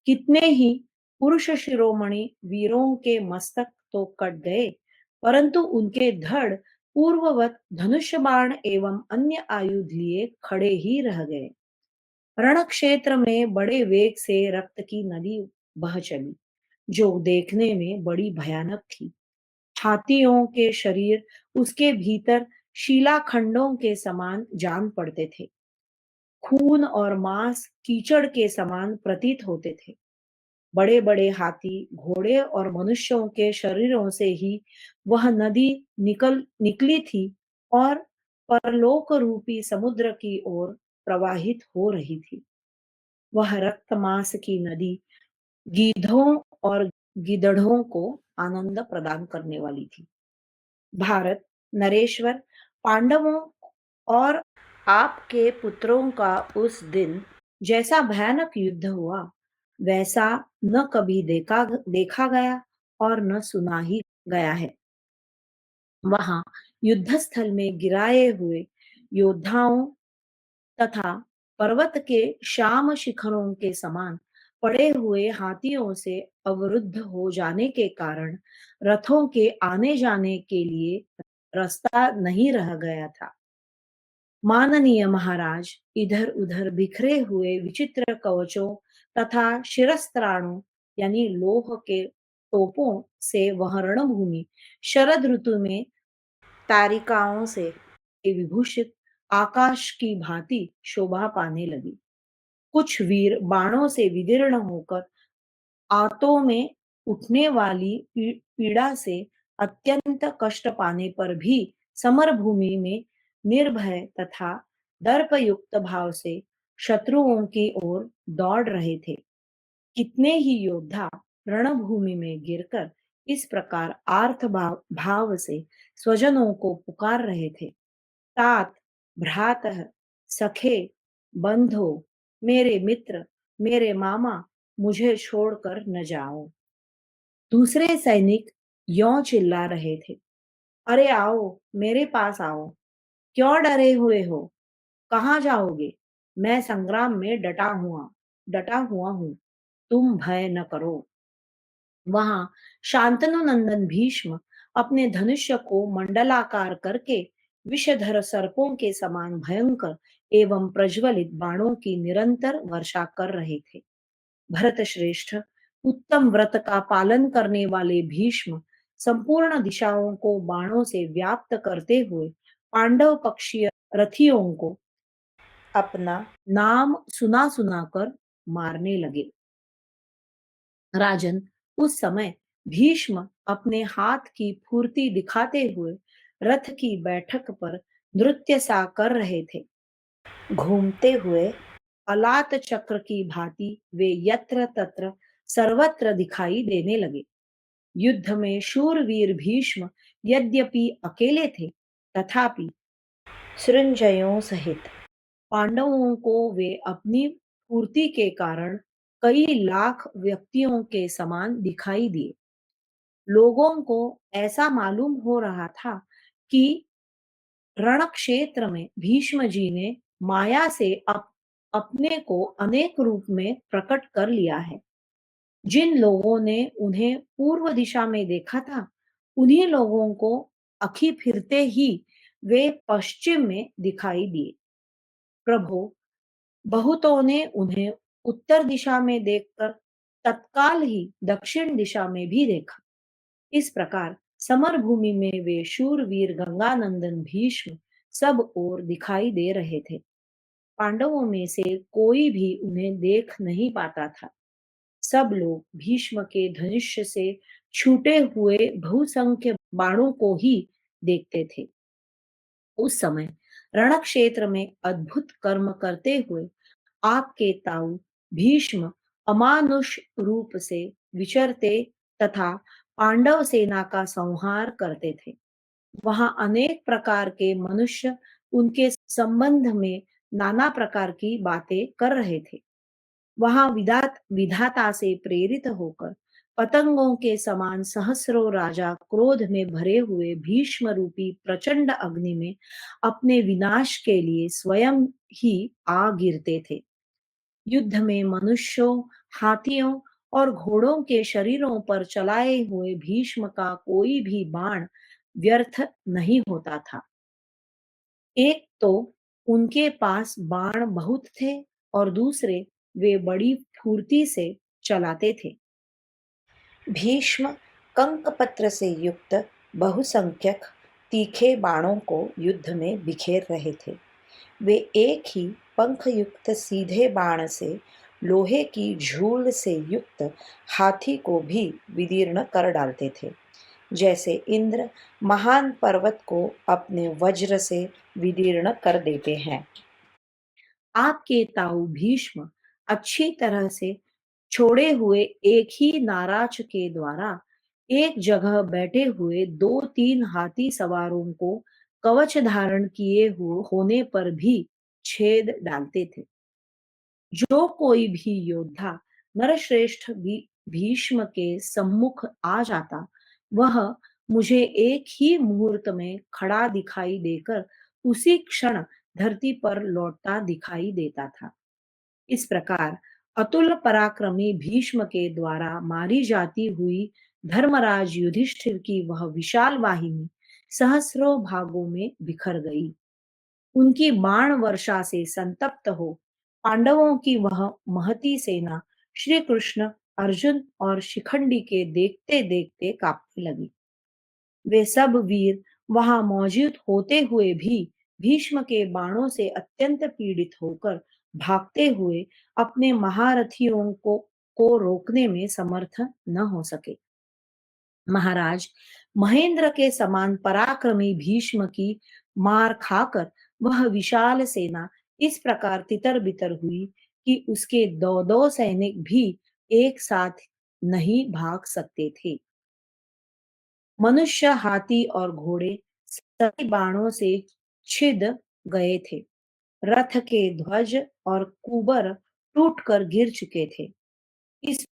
Speaker 1: कितने ही पुरुष शिरोमणि वीरों के मस्तक तो कट गए, परंतु उनके धड़ पूर्ववत धनुष बाण एवं अन्य आयुध लिए खड़े ही रह गए। रण क्षेत्र में बड़े वेग से रक्त की नदी बह चली, जो देखने में बड़ी भयानक थी। हाथियों के शरीर उसके भीतर शिलाखंडों के समान जान पड़ते थे। खून और मांस कीचड़ के समान प्रतीत होते थे। बड़े बड़े हाथी, घोड़े और मनुष्यों के शरीरों से ही वह नदी निकली थी और परलोक रूपी समुद्र की ओर प्रवाहित हो रही थी। वह रक्त मांस की नदी गीधों और गिदड़ों को आनंद प्रदान करने वाली थी। भारत, नरेश्वर, पांडवों और आपके पुत्रों का उस दिन जैसा भयानक युद्ध हुआ, वैसा न कभी देखा गया और न सुना ही गया है। वहां युद्ध स्थल में गिराए हुए योद्धाओं तथा पर्वत के शाम शिखरों के समान पड़े हुए हाथियों से अवरुद्ध हो जाने के कारण रथों के आने जाने के लिए रास्ता नहीं रह गया था। माननीय महाराज, इधर उधर बिखरे हुए विचित्र कवचों तथा शिरस्त्राणों यानी लोह के तोपों से वह रणभूमि शरद ऋतु में तारिकाओं से विभूषित आकाश की भांति शोभा पाने लगी। कुछ वीर बाणों से विदीर्ण होकर आंतों में उठने वाली पीड़ा से अत्यंत कष्ट पाने पर भी समर भूमि में निर्भय तथा दर्पयुक्त भाव से शत्रुओं की ओर दौड़ रहे थे। कितने ही योद्धा रणभूमि में गिरकर इस प्रकार आर्त भाव से स्वजनों को पुकार रहे थे, तात, भ्रातः, सखे, बंधो, मेरे मित्र, मेरे मामा, मुझे छोड़कर न जाओ। दूसरे सैनिक यों चिल्ला रहे थे, अरे आओ, मेरे पास आओ, क्यों डरे हुए हो, कहाँ जाओगे, मैं संग्राम में डटा हुआ हूँ।
Speaker 2: तुम भय न करो। वहां शांतनु नंदन भीष्म अपने धनुष्य को मंडलाकार करके विषधर सर्पों के समान भयंकर एवं प्रज्वलित बाणों की निरंतर वर्षा कर रहे थे। भरत श्रेष्ठ, उत्तम व्रत का पालन करने वाले भीष्म संपूर्ण दिशाओं को बाणों से व्याप्त करते हुए पांडव पक्षीय रथियों को अपना नाम सुना सुनाकर मारने लगे। राजन, उस समय भीष्म अपने हाथ की फुर्ती दिखाते हुए रथ की बैठक पर नृत्य सा कर रहे थे। घूमते हुए अलात चक्र की भांति वे यत्र तत्र सर्वत्र दिखाई देने लगे। युद्ध में शूरवीर भीष्म यद्यपि अकेले थे, तथापि सृंजयों सहित पांडवों को वे अपनी फूर्ति के कारण कई लाख व्यक्तियों के समान दिखाई दिए। लोगों को ऐसा मालूम हो रहा था कि रण क्षेत्र में भीष्म जी ने माया से अपने को अनेक रूप में प्रकट कर लिया है। जिन लोगों ने उन्हें पूर्व दिशा में देखा था, उन्हीं लोगों को अखी फिरते ही वे पश्चिम में दिखाई दिए। प्रभु, बहुतों ने उन्हें उत्तर दिशा में देखकर तत्काल ही दक्षिण दिशा में भी देखा। इस प्रकार समर भूमि में वे शूरवीर गंगानंदन भीष्म सब ओर दिखाई दे रहे थे। पांडवों में से कोई भी उन्हें देख नहीं पाता था। सब लोग भीष्म के धनुष्य से छूटे हुए बहुसंख्य बाणों को ही देखते थे। उस समय रण क्षेत्र में अद्भुत कर्म करते हुए आपके ताऊ भीष्म अमानुष रूप से विचरते तथा पांडव सेना का संहार करते थे। वहां अनेक प्रकार के मनुष्य उनके संबंध में नाना प्रकार की बातें कर रहे थे। वहां विधाता से प्रेरित होकर पतंगों के समान सहस्रों राजा क्रोध में भरे हुए भीष्म रूपी प्रचंड अग्नि में अपने विनाश के लिए स्वयं ही आ गिरते थे। युद्ध में मनुष्यों, हाथियों और घोड़ों के शरीरों पर चलाए हुए भीष्म का कोई भी बाण व्यर्थ नहीं होता था। एक तो उनके पास बाण बहुत थे और दूसरे वे बड़ी फुर्ती से चलाते थे। भीष्म कंकपत्र से युक्त बहुसंख्यक तीखे बाणों को युद्ध में बिखेर रहे थे। वे एक ही पंख युक्त सीधे बाण से लोहे की झूल से युक्त हाथी को भी विदीर्ण कर डालते थे, जैसे इंद्र महान पर्वत को अपने वज्र से विदीर्ण कर देते हैं। आपके ताऊ भीष्म अच्छी तरह से छोड़े हुए एक ही नाराज के द्वारा एक जगह बैठे हुए दो तीन हाथी सवारों को कवच धारण किए होने पर भी छेद डालते थे। जो कोई भी योद्धा नरश्रेष्ठ भीष्म के सम्मुख आ जाता, वह मुझे एक ही मुहूर्त में खड़ा दिखाई देकर उसी क्षण धरती पर लौटता दिखाई देता था। इस प्रकार अतुल पराक्रमी भीष्म के द्वारा मारी जाती हुई धर्मराज युधिष्ठिर की वह विशाल वाहिनी सहस्रों भागों में बिखर गई। उनकी बाण वर्षा से संतप्त हो पांडवों की वह महती सेना श्री कृष्ण, अर्जुन और शिखंडी के देखते देखते कांपने लगी। वे सब वीर वहां मौजूद होते हुए भी भीष्म के बाणों से अत्यंत पीड़ित होकर भागते हुए अपने महारथियों को रोकने में समर्थ न हो सके। महाराज, महेंद्र के समान पराक्रमी भीष्म की मार खाकर वह विशाल सेना इस प्रकार तितर बितर हुई कि उसके दो दो सैनिक भी एक साथ नहीं भाग सकते थे। मनुष्य, हाथी और घोड़े सभी बाणों से छिद गए थे। रथ के ध्वज और कुबर टूटकर गिर चुके थे। इस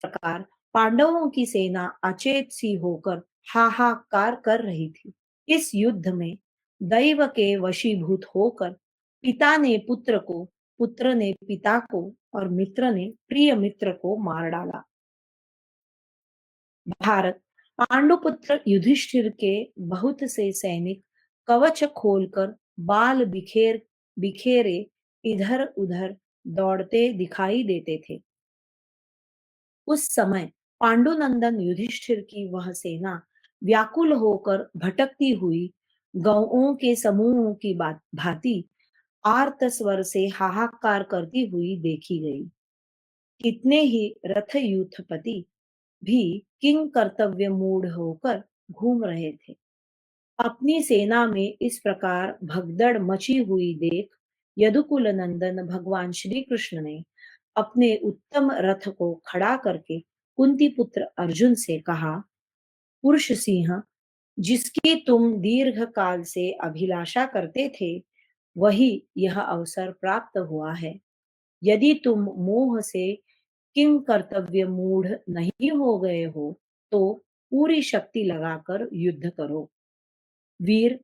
Speaker 2: प्रकार पांडवों की सेना अचेत सी होकर हाहाकार कर रही थी। इस युद्ध में दैव के वशीभूत होकर पिता ने पुत्र को पुत्र ने पिता को और मित्र ने प्रिय मित्र को मार डाला। भारत पांडुपुत्र युधिष्ठिर के बहुत से सैनिक कवच खोलकर बाल बिखेरे इधर उधर दौड़ते दिखाई देते थे। उस समय पांडुनंदन युधिष्ठिर की वह सेना व्याकुल होकर भटकती हुई गौओं के समूहों की भांति आर्त स्वर से हाहाकार करती हुई देखी गई। कितने ही रथयूथपति भी किंग कर्तव्य मूढ़ होकर घूम रहे थे। अपनी सेना में इस प्रकार भगदड़ मची हुई देख यदुकुल नंदन भगवान श्री कृष्ण ने अपने उत्तम रथ को खड़ा करके कुंती पुत्र अर्जुन से कहा, पुरुष सिंह, जिसकी तुम दीर्घ काल से अभिलाषा करते थे, वही यह अवसर प्राप्त हुआ है। यदि तुम मोह से किम कर्तव्य मूढ़ नहीं हो गए हो, तो पूरी शक्ति लगाकर युद्ध करो। वीर,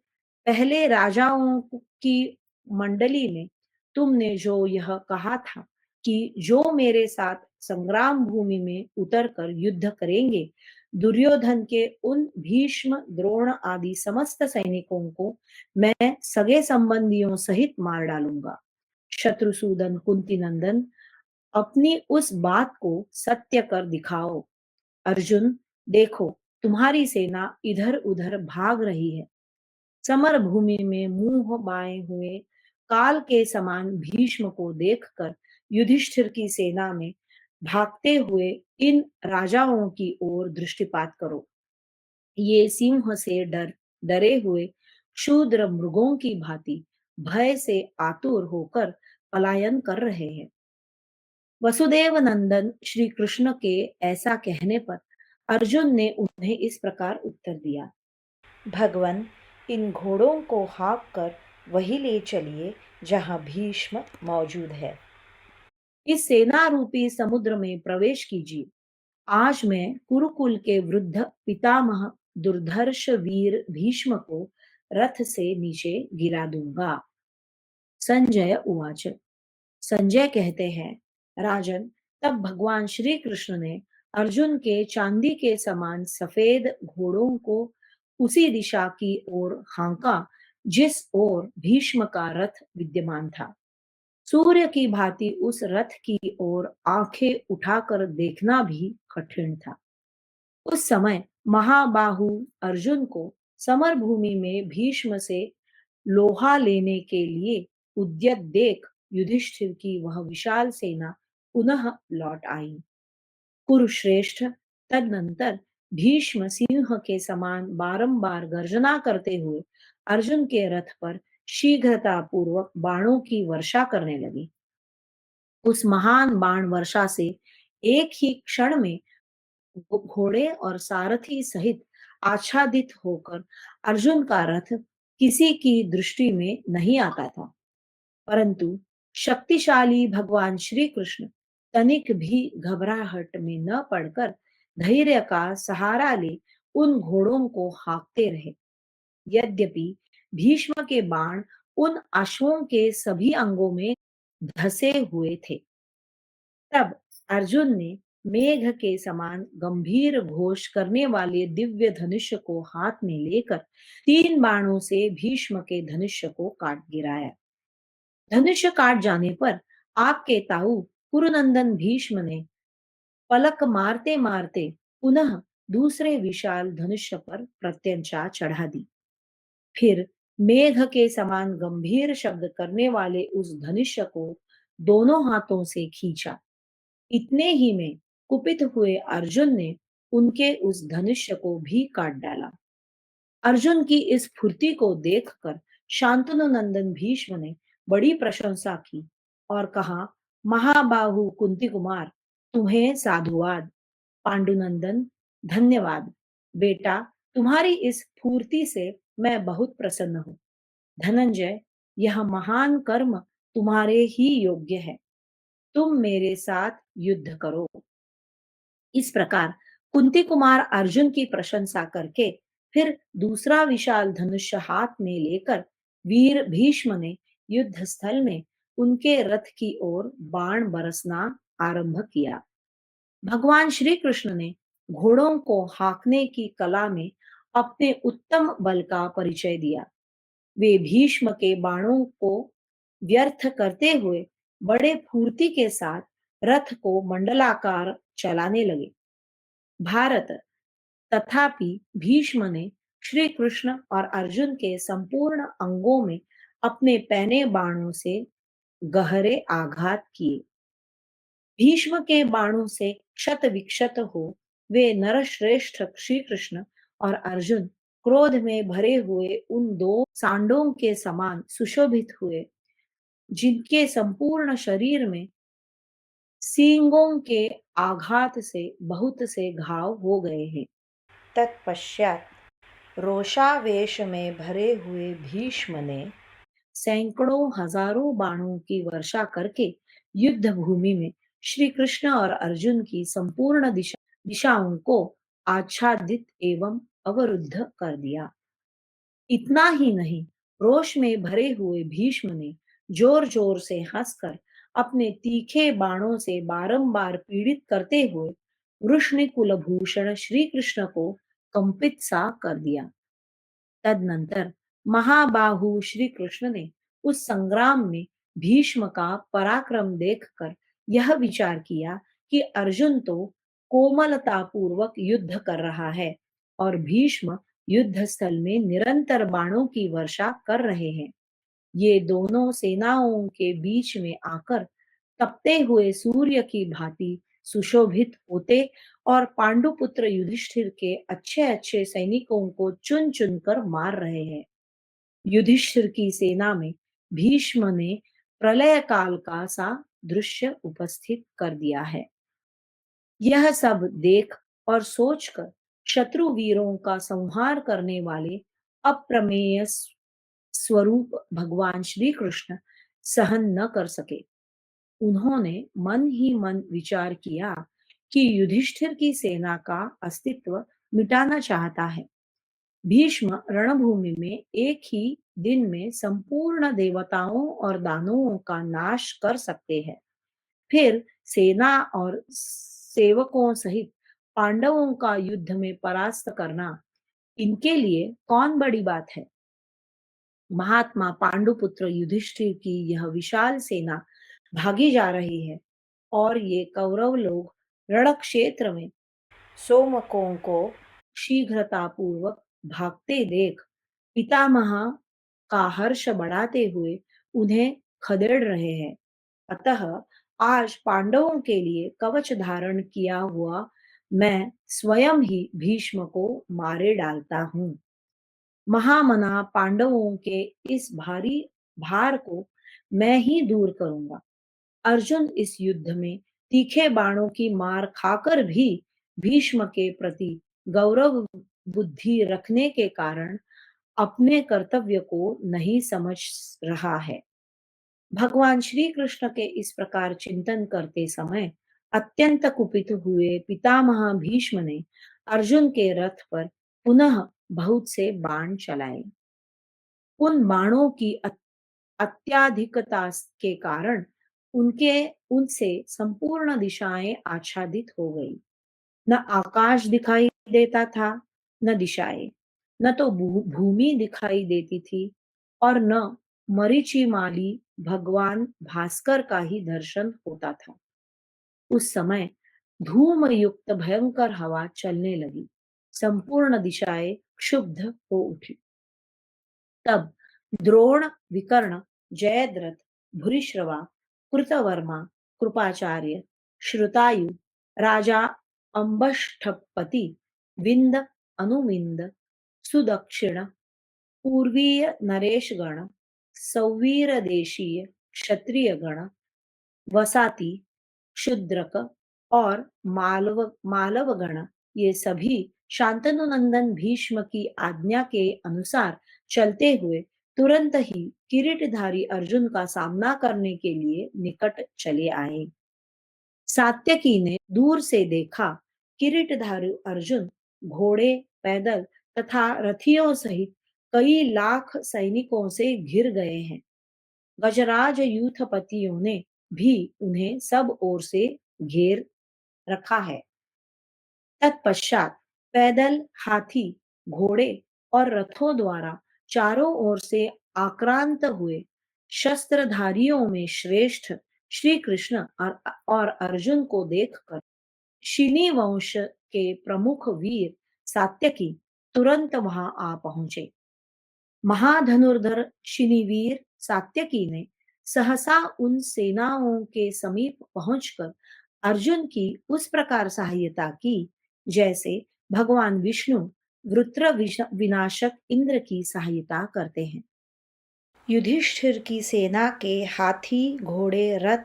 Speaker 2: पहले राजाओं की मंडली में तुमने जो यह कहा था कि जो मेरे साथ संग्राम भूमि में उतरकर युद्ध करेंगे, दुर्योधन के उन भीष्म द्रोण आदि समस्त सैनिकों को मैं सगे संबंधियों सहित मार डालूंगा। शत्रुसूदन कुंती नंदन, अपनी उस बात को सत्य कर दिखाओ। अर्जुन, देखो, तुम्हारी सेना इधर उधर भाग रही है। समर भूमि में मुंह बाए हुए काल के समान भीष्म को देखकर युधिष्ठिर की सेना में भागते हुए इन राजाओं की ओर दृष्टिपात करो। ये सिंह से डरे हुए क्षुद्र मृगों की भांति भय से आतुर होकर पलायन कर रहे हैं। वसुदेव नंदन श्री कृष्ण के ऐसा कहने पर अर्जुन ने उन्हें इस प्रकार उत्तर दिया, भगवन, इन घोड़ों को हाँक कर वही ले चलिए जहां भीष्म मौजूद है। इस सेना रूपी समुद्र में प्रवेश कीजिए। आज मैं कुरुकुल के वृद्ध पितामह दुर्धर्ष वीर भीष्म को रथ से नीचे गिरा दूंगा। संजय उवाच। संजय कहते हैं, राजन, तब भगवान श्री कृष्ण ने अर्जुन के चांदी के समान सफेद घोड़ों को उसी दिशा की ओर हांका जिस ओर भीष्म का रथ विद्यमान था। सूर्य की भांति उस रथ की ओर आंखें उठाकर देखना भी कठिन था। उस समय महाबाहु अर्जुन को समर भूमि में भीष्म से लोहा लेने के लिए उद्यत देख युधिष्ठिर की वह विशाल सेना पुनः लौट आई। कुरुश्रेष्ठ तदनंतर भीष्म सिंह के समान बारंबार गर्जना करते हुए अर्जुन के रथ पर शीघ्रता पूर्वक बाणों की वर्षा करने लगी। उस महान बाण वर्षा से एक ही क्षण में घोड़े और सारथी सहित आच्छादित होकर अर्जुन का रथ किसी की दृष्टि में नहीं आता था। परंतु शक्तिशाली भगवान श्री कृष्ण तनिक भी घबराहट में न पड़कर धैर्य का सहारा ले उन घोड़ों को हाँकते रहे। यद्यपि भीष्म के बाण उन अश्वों के सभी अंगों में धसे हुए थे। तब अर्जुन ने मेघ के समान गंभीर घोष करने वाले दिव्य धनुष को हाथ में लेकर 3 बाणों से भीष्म के धनुष को काट गिराया। धनुष काट जाने पर आपके ताऊ कुरुनंदन भीष्म ने पलक मारते मारते पुनः दूसरे विशाल धनुष पर प्रत्यंचा चढ़ा दी। फिर मेघ के समान गंभीर शब्द करने वाले उस धनुष को दोनों हाथों से खींचा। इतने ही में कुपित हुए अर्जुन ने उनके उस धनुष को भी काट डाला। अर्जुन की इस फुर्ती को देखकर शांतनु नंदन भीष्म ने बड़ी प्रशंसा की और कहा, महाबाहु कुंती कुमार, तुम्हें साधुवाद। पांडुनंदन, धन्यवाद। बेटा, तुम्हारी इस फूर्ति से मैं बहुत प्रसन्न हूँ। धनंजय, यह महान कर्म तुम्हारे ही योग्य है। तुम मेरे साथ युद्ध करो। इस प्रकार कुंती कुमार अर्जुन की प्रशंसा करके फिर दूसरा विशाल धनुष हाथ में लेकर वीर भीष्म ने युद्ध स्थल में उनके रथ की ओर बाण बरसना आरंभ किया। भगवान श्री कृष्ण ने घोड़ों को हाँकने की कला में अपने उत्तम बल का परिचय दिया। वे भीष्म के बाणों को व्यर्थ करते हुए बड़े फुर्ती के साथ रथ को मंडलाकार चलाने लगे। भारत तथापि भीष्म ने श्री कृष्ण और अर्जुन के संपूर्ण अंगों में अपने पैने बाणों से गहरे आघात किए। भीष्म के बाणों से क्षत विक्षत हो वे नरश्रेष्ठ श्री कृष्ण और अर्जुन क्रोध में भरे हुए उन दो सांडों के समान सुशोभित हुए, जिनके संपूर्ण शरीर में सींगों के आघात से बहुत से घाव हो गए हैं। तत्पश्चात रोषावेश में भरे हुए भीष्म ने सैकड़ों हजारों बाणों की वर्षा करके युद्ध भूमि में श्री कृष्ण और अर्जुन की संपूर्ण दिशाओं को आच्छादित एवं अवरुद्ध कर दिया। इतना ही नहीं, रोष में भरे हुए भीष्म ने जोर जोर से हंसकर अपने तीखे बाणों से बारंबार पीड़ित करते हुए वृष्णि कुलभूषण श्री कृष्ण को कंपित सा कर दिया। तदनंतर महाबाहु श्री कृष्ण ने उस संग्राम में भीष्म का पराक्रम देखकर यह विचार किया कि अर्जुन तो कोमलता पूर्वक युद्ध कर रहा है और भीष्म युद्ध स्थल में निरंतर बाणों की वर्षा कर रहे हैं। ये दोनों सेनाओं के बीच में आकर तपते हुए सूर्य की भांति सुशोभित होते और पांडुपुत्र युधिष्ठिर के अच्छे अच्छे सैनिकों को चुन चुन कर मार रहे हैं। युधिष्ठिर की सेना में भीष्म ने प्रलय काल का सा दृश्य उपस्थित कर दिया है। यह सब देख और सोचकर शत्रु वीरों का संहार करने वाले अप्रमेय स्वरूप भगवान श्री कृष्ण सहन न कर सके। उन्होंने मन ही मन विचार किया कि युधिष्ठिर की सेना का अस्तित्व मिटाना चाहता है। भीष्म रणभूमि में एक ही दिन में संपूर्ण देवताओं और दानवों का नाश कर सकते हैं। फिर सेना और सेवकों सहित पांडवों का युद्ध में परास्त करना इनके लिए कौन बड़ी बात है। महात्मा पांडुपुत्र युधिष्ठिर की यह विशाल सेना भागी जा रही है और ये कौरव लोग रण क्षेत्र में सोमकों को शीघ्रता पूर्वक भागते देख पितामह का हर्ष बढ़ाते हुए उन्हें खदेड़ रहे हैं। अतः आज पांडवों के लिए कवच धारण किया हुआ मैं स्वयं ही भीष्म को मारे डालता हूँ। महामना पांडवों के इस भारी भार को मैं ही दूर करूंगा। अर्जुन इस युद्ध में तीखे बाणों की मार खाकर भी भीष्म के प्रति गौरव बुद्धि रखने के कारण अपने कर्तव्य को नहीं समझ रहा है। भगवान श्री कृष्ण के इस प्रकार चिंतन करते समय अत्यंत कुपित हुए पितामह भीष्म ने अर्जुन के रथ पर पुनः बहुत से बाण चलाए। उन बाणों की अत्याधिकता के कारण उनके उनसे संपूर्ण दिशाएं आच्छादित हो गई। न आकाश दिखाई देता था, न दिशाएं, न तो भूमि दिखाई देती थी और न मरीचिमाली भगवान भास्कर का ही दर्शन होता था। उस समय धूम युक्त भयंकर हवा चलने लगी। संपूर्ण दिशाएं क्षुब्ध हो उठी। तब द्रोण, विकर्ण, जयद्रथ, भूरिश्रवा, कृतवर्मा, कृपाचार्य, श्रुतायु, राजा अंबष्ठपति, विंद, अनुविंद, सुदक्षिण, पूर्वीय नरेश गण, सौवीर देशीय क्षत्रिय गण, वसाती, शूद्रक और मालव गण, ये सभी शांतनु नंदन भीष्म की आज्ञा के अनुसार चलते हुए तुरंत ही किरीटधारी अर्जुन का सामना करने के लिए निकट चले आए। सात्यकी ने दूर से देखा, किरीटधारी अर्जुन घोड़े, पैदल तथा रथियों सहित कई लाख सैनिकों से घिर गए हैं। गजराज यूथपतियों ने भी उन्हें सब ओर से घेर रखा है। तत्पश्चात पैदल, हाथी, घोड़े और रथों द्वारा चारों ओर से आक्रांत हुए शस्त्रधारियों में श्रेष्ठ श्री कृष्ण और अर्जुन को देखकर शिनी वंश के प्रमुख वीर सात्यकी तुरंत वहां आ पहुंचे। महाधनुर्धर शिनीवीर सात्यकी ने सहसा उन सेनाओं के समीप पहुंचकर अर्जुन की उस प्रकार सहायता की जैसे भगवान विष्णु वृत्र विनाशक इंद्र की सहायता करते हैं। युधिष्ठिर की सेना के हाथी, घोड़े, रथ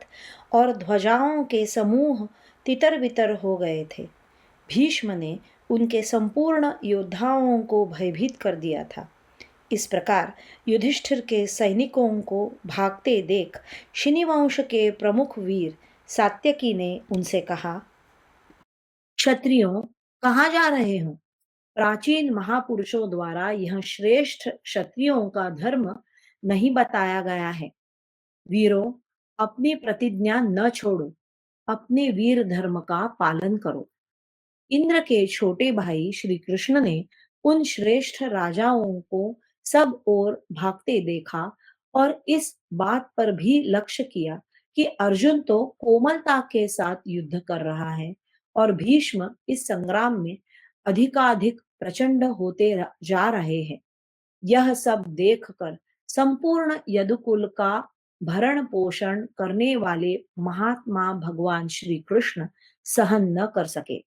Speaker 2: और ध्वजाओं के समूह तितर-बितर हो गए थे। भीष्म ने उनके संपूर्ण योद्धाओं को भयभीत कर दिया था। इस प्रकार युधिष्ठिर के सैनिकों को भागते देख शिनिवंश के प्रमुख वीर सात्यकी ने उनसे कहा, क्षत्रियों, कहाँ जा रहे हो? प्राचीन महापुरुषों द्वारा यह श्रेष्ठ क्षत्रियों का धर्म नहीं बताया गया है। वीरों, अपनी प्रतिज्ञा न छोड़ो, अपने वीर धर्म का पालन करो। इंद्र के छोटे भाई श्री कृष्ण ने उन श्रेष्ठ राजाओं को सब ओर भागते देखा और इस बात पर भी लक्ष्य किया कि अर्जुन तो कोमलता के साथ युद्ध कर रहा है और भीष्म इस संग्राम में अधिकाधिक प्रचंड होते जा रहे हैं। यह सब देखकर संपूर्ण यदुकुल का भरण पोषण करने वाले महात्मा भगवान श्री कृष्ण सहन न कर सके।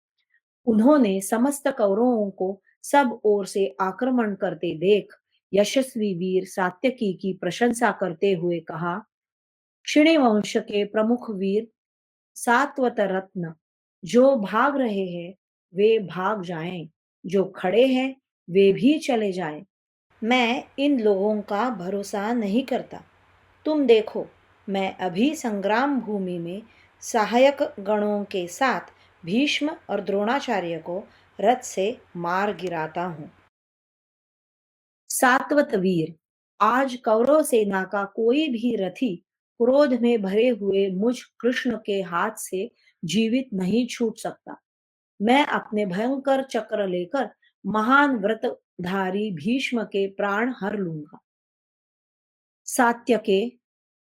Speaker 2: उन्होंने समस्त कौरवों को सब ओर से आक्रमण करते देख यशस्वी वीर सात्यकी की प्रशंसा करते हुए कहा, क्षिणी वंश के प्रमुख वीर सात्वत रत्न, जो भाग रहे हैं वे भाग जाएं, जो खड़े हैं वे भी चले जाएं। मैं इन लोगों का भरोसा नहीं करता। तुम देखो, मैं अभी संग्राम भूमि में सहायक गणों के साथ भीष्म और द्रोणाचार्य को रथ से मार गिराता हूँ। सात्वत वीर, आज कौरव सेना का कोई भी रथी क्रोध में भरे हुए मुझ कृष्ण के हाथ से जीवित नहीं छूट सकता। मैं अपने भयंकर चक्र लेकर महान व्रतधारी भीष्म के प्राण हर लूंगा। सात्यके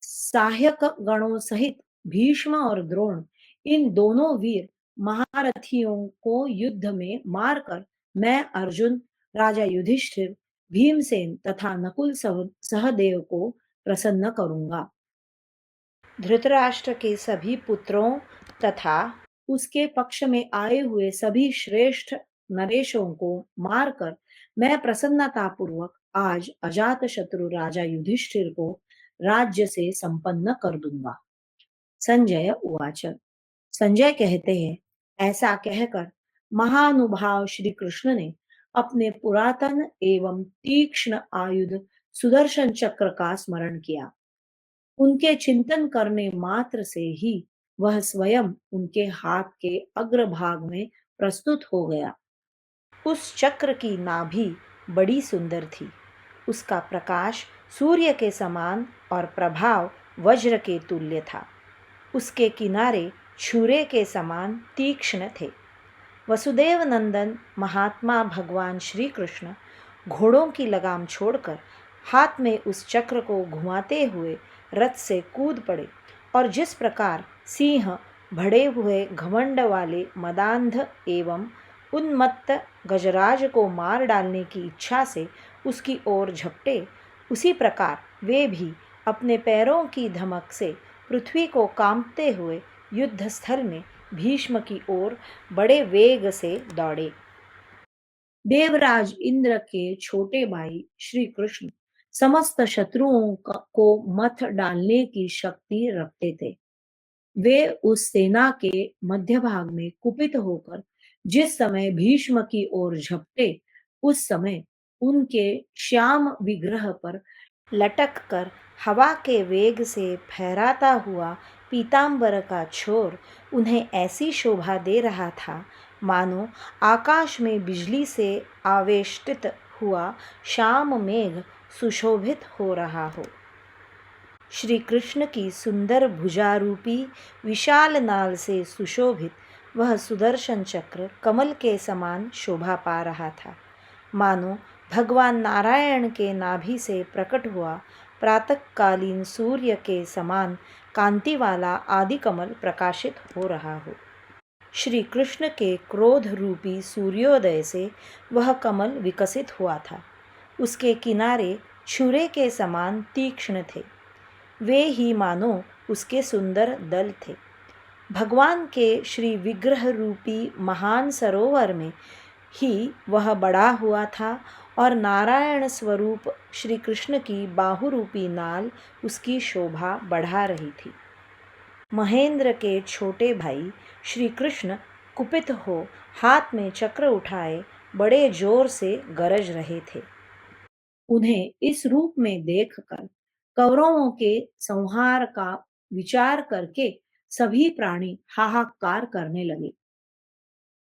Speaker 2: सहायक गणों सहित भीष्म और द्रोण, इन दोनों वीर महारथियों को युद्ध में मारकर मैं अर्जुन, राजा युधिष्ठिर, भीमसेन तथा नकुल सहदेव को प्रसन्न करूंगा। धृतराष्ट्र के सभी पुत्रों तथा उसके पक्ष में आए हुए सभी श्रेष्ठ नरेशों को मारकर मैं प्रसन्नता पूर्वक आज अजात शत्रु राजा युधिष्ठिर को राज्य से संपन्न कर दूंगा। संजय उवाच। संजय कहते हैं, ऐसा कहकर महानुभाव श्री कृष्ण ने अपने पुरातन एवं तीक्ष्ण आयुध सुदर्शन चक्र का स्मरण किया। उनके चिंतन करने मात्र से ही वह स्वयं उनके हाथ के अग्रभाग में प्रस्तुत हो गया। उस चक्र की नाभि बड़ी सुंदर थी। उसका प्रकाश सूर्य के समान और प्रभाव वज्र के तुल्य था। उसके किनारे छुरे के समान तीक्ष्ण थे। वसुदेव नंदन महात्मा भगवान श्री कृष्ण घोड़ों की लगाम छोड़कर हाथ में उस चक्र को घुमाते हुए रथ से कूद पड़े और जिस प्रकार सिंह भड़े हुए घमंड वाले मदांध एवं उन्मत्त गजराज को मार डालने की इच्छा से उसकी ओर झपटे, उसी प्रकार वे भी अपने पैरों की धमक से पृथ्वी को कांपते हुए युद्ध स्थल में भीष्म की ओर बड़े वेग से दौड़े। देवराज इंद्र के छोटे भाई श्री कृष्ण समस्त शत्रुओं को मथ डालने की शक्ति रखते थे। वे उस सेना के मध्य भाग में कुपित होकर जिस समय भीष्म की ओर झपटे, उस समय उनके श्याम विग्रह पर लटक कर हवा के वेग से फहराता हुआ पीतांबर का छोर उन्हें ऐसी शोभा दे रहा था मानो आकाश में बिजली से आवेष्टित हुआ श्याम मेघ सुशोभित हो रहा हो। श्री कृष्ण की सुंदर भुजारूपी विशाल नाल से सुशोभित वह सुदर्शन चक्र कमल के समान शोभा पा रहा था, मानो भगवान नारायण के नाभि से प्रकट हुआ प्रातःकालीन सूर्य के समान कांति वाला आदि कमल प्रकाशित हो रहा हो। श्री कृष्ण के क्रोध रूपी सूर्योदय से वह कमल विकसित हुआ था। उसके किनारे छुरे के समान तीक्ष्ण थे। वे ही मानो उसके सुंदर दल थे। भगवान के श्री विग्रह रूपी महान सरोवर में ही वह बड़ा हुआ था और नारायण स्वरूप श्री कृष्ण की बाहुरूपी नाल उसकी शोभा बढ़ा रही थी। महेंद्र के छोटे भाई श्री कृष्ण कुपित हो हाथ में चक्र उठाए बड़े जोर से गरज रहे थे। उन्हें इस रूप में देखकर कौरवों के संहार का विचार करके सभी प्राणी हाहाकार करने लगे।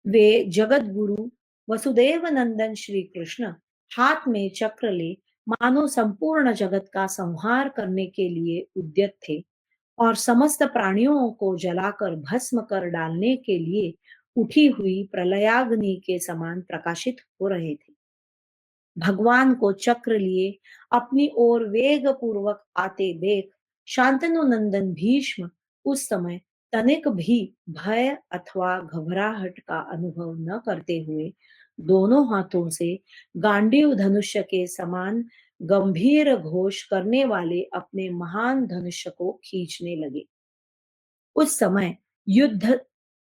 Speaker 2: वे जगत गुरु वसुदेव नंदन श्री कृष्ण हाथ में चक्र ले मानो संपूर्ण जगत का संहार करने के लिए उद्यत थे और समस्त प्राणियों को जलाकर भस्म कर डालने के लिए उठी हुई प्रलयाग्नि के समान प्रकाशित हो रहे थे। भगवान को चक्र लिए अपनी ओर वेग पूर्वक आते देख शांतनु नंदन भीष्म उस समय तनिक भी भय अथवा घबराहट का अनुभव न करते हुए दोनों हाथों से गांडीव धनुष्य के समान गंभीर घोष करने वाले अपने महान धनुष्य को खींचने लगे। उस समय युद्ध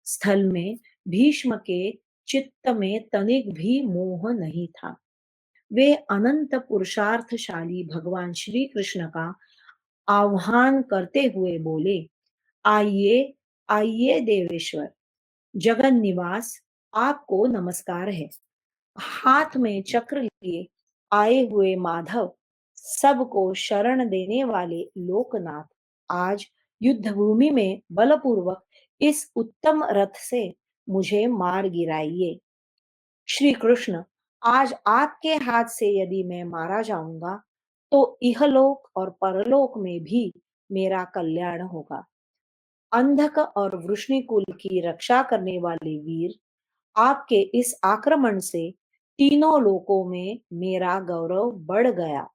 Speaker 2: स्थल में भीष्म के चित्त में तनिक भी मोह नहीं था। वे अनंत पुरुषार्थशाली भगवान श्री कृष्ण का आह्वान करते हुए बोले, आइए आइए देवेश्वर, जगन निवास, आपको नमस्कार है। हाथ में चक्र लिए आए हुए माधव, सबको शरण देने वाले लोकनाथ, आज युद्ध भूमि में बलपूर्वक इस उत्तम रथ से मुझे मार गिराइए। श्री कृष्ण, आज आपके हाथ से यदि मैं मारा जाऊंगा तो इहलोक और परलोक में भी मेरा कल्याण होगा। अंधक और वृष्णिकुल की रक्षा करने वाले वीर, आपके इस आक्रमण से तीनों लोकों में मेरा गौरव बढ़ गया।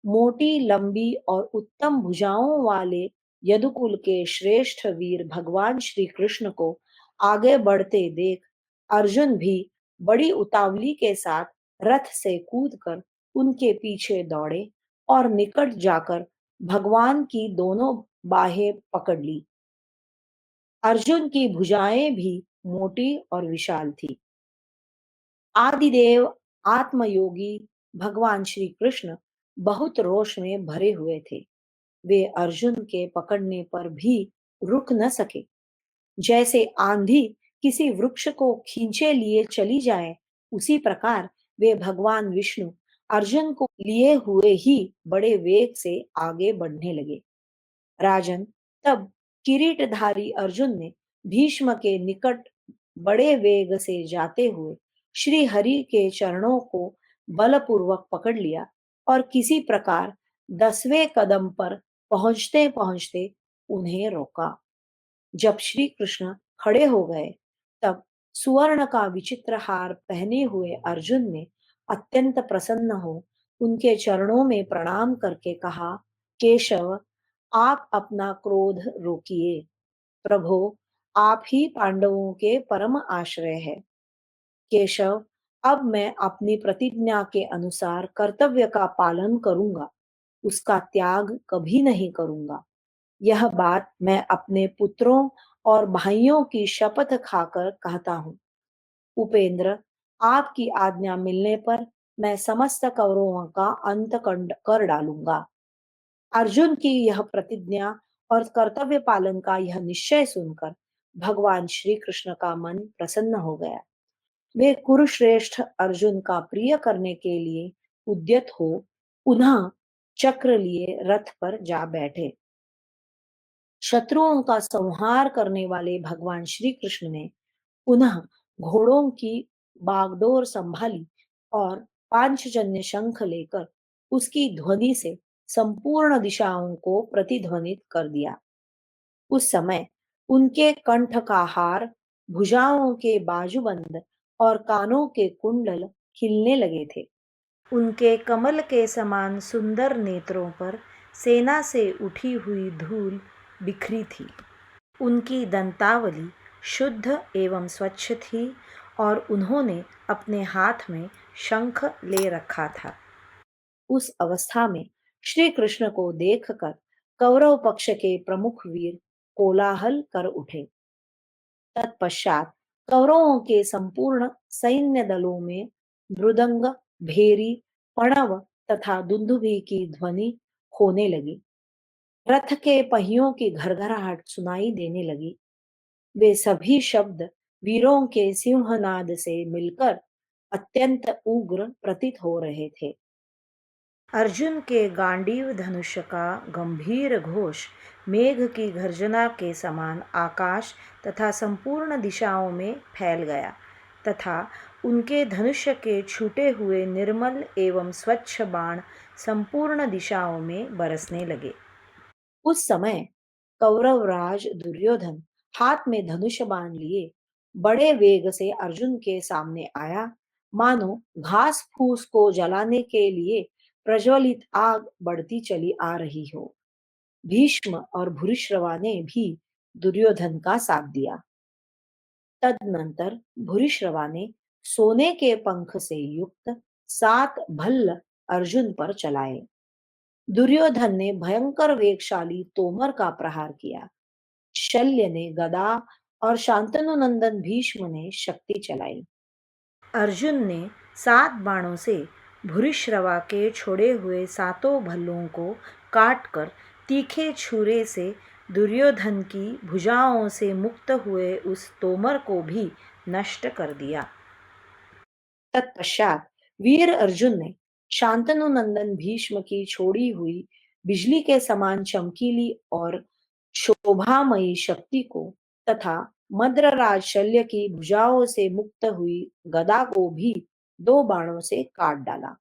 Speaker 2: मोटी लंबी और उत्तम भुजाओं वाले यदुकुल के श्रेष्ठ वीर भगवान श्री कृष्ण को आगे बढ़ते देख अर्जुन भी बड़ी उतावली के साथ रथ से कूदकर उनके पीछे दौड़े और निकट जाकर भगवान की दोनों बाहें पकड़ ली। अर्जुन की भुजाएं भी मोटी और विशाल थी। आदिदेव आत्मयोगी भगवान श्री कृष्ण बहुत रोष में भरे हुए थे। वे अर्जुन के पकड़ने पर भी रुक न सके। जैसे आंधी किसी वृक्ष को खींचे लिए चली जाए, उसी प्रकार वे भगवान विष्णु अर्जुन को लिए हुए ही बड़े वेग से आगे बढ़ने लगे। राजन, तब किरीटधारी अर्जुन ने भीष्म के निकट बड़े वेग से जाते हुए श्री हरि के चरणों को बलपूर्वक पकड़ लिया और किसी प्रकार 10वें कदम पर पहुंचते पहुंचते उन्हें रोका। जब श्री कृष्ण खड़े हो गए, तब सुवर्ण का विचित्र हार पहने हुए अर्जुन ने अत्यंत प्रसन्न हो उनके चरणों में प्रणाम करके कहा, केशव, आप अपना क्रोध रोकिए। प्रभो, आप ही पांडवों के परम आश्रय है। केशव, अब मैं अपनी प्रतिज्ञा के अनुसार कर्तव्य का पालन करूंगा, उसका त्याग कभी नहीं करूंगा। यह बात मैं अपने पुत्रों और भाइयों की शपथ खाकर कहता हूँ। उपेंद्र, आपकी आज्ञा मिलने पर मैं समस्त कौरवों का अंत कर डालूंगा। अर्जुन की यह प्रतिज्ञा और कर्तव्य पालन का यह निश्चय सुनकर भगवान श्री कृष्ण का मन प्रसन्न हो गया। वे कुरुश्रेष्ठ अर्जुन का प्रिय करने के लिए उद्यत हो पुनः चक्र लिए रथ पर जा बैठे। शत्रुओं का संहार करने वाले भगवान श्री कृष्ण ने पुनः घोड़ों की बागडोर संभाली और पांचजन्य शंख लेकर उसकी ध्वनि से संपूर्ण दिशाओं को प्रतिध्वनित कर दिया। उस समय उनके कंठ का हार, भुजाओं के बाजूबंद और कानों के कुंडल हिलने लगे थे।
Speaker 1: उनके कमल के समान सुंदर नेत्रों पर सेना से उठी हुई धूल बिखरी थी। उनकी दंतावली शुद्ध एवं स्वच्छ थी और उन्होंने अपने हाथ में शंख ले रखा था।
Speaker 2: उस अवस्था में श्री कृष्ण को देखकर कौरव पक्ष के प्रमुख वीर कोलाहल कर उठे। तत्पश्चात कौरवों के संपूर्ण सैन्य दलों में मृदंग, भेरी, पणव तथा दुंदुभि की ध्वनि होने लगी। रथ के पहियों की घरघराहट सुनाई देने लगी। वे सभी शब्द वीरों के सिंहनाद से मिलकर अत्यंत उग्र प्रतीत हो रहे थे।
Speaker 1: अर्जुन के गांडीव धनुष का गंभीर घोष मेघ की गर्जना के समान आकाश तथा संपूर्ण दिशाओं में फैल गया तथा उनके धनुष के छूटे हुए निर्मल एवं स्वच्छ बाण संपूर्ण दिशाओं में बरसने लगे।
Speaker 2: उस समय कौरवराज दुर्योधन हाथ में धनुष बाण लिए बड़े वेग से अर्जुन के सामने आया, मानो घास फूस को जलाने के लिए प्रज्वलित आग बढ़ती चली आ रही हो। भीष्म और भूरिश्रवा ने भी दुर्योधन का साथ दिया। तदनंतर भूरिश्रवा ने सोने के पंख से युक्त 7 भल्ल अर्जुन पर चलाए। दुर्योधन ने भयंकर वेगशाली तोमर का प्रहार किया। शल्य ने गदा और शांतनु नंदन भीष्म ने शक्ति चलाई।
Speaker 1: अर्जुन ने 7 बाणों से भूरिश्रवा के छोड़े हुए सातों भल्लों को काटकर तीखे छुरे से दुर्योधन की भुजाओं से मुक्त हुए उस तोमर को भी नष्ट कर दिया।
Speaker 2: तत्पश्चात वीर अर्जुन ने शांतनु नंदन भीष्म की छोड़ी हुई बिजली के समान चमकीली और शोभामयी शक्ति को तथा मद्रराज शल्य की भुजाओं से मुक्त हुई गदा को भी 2 बाणों से काट डाला।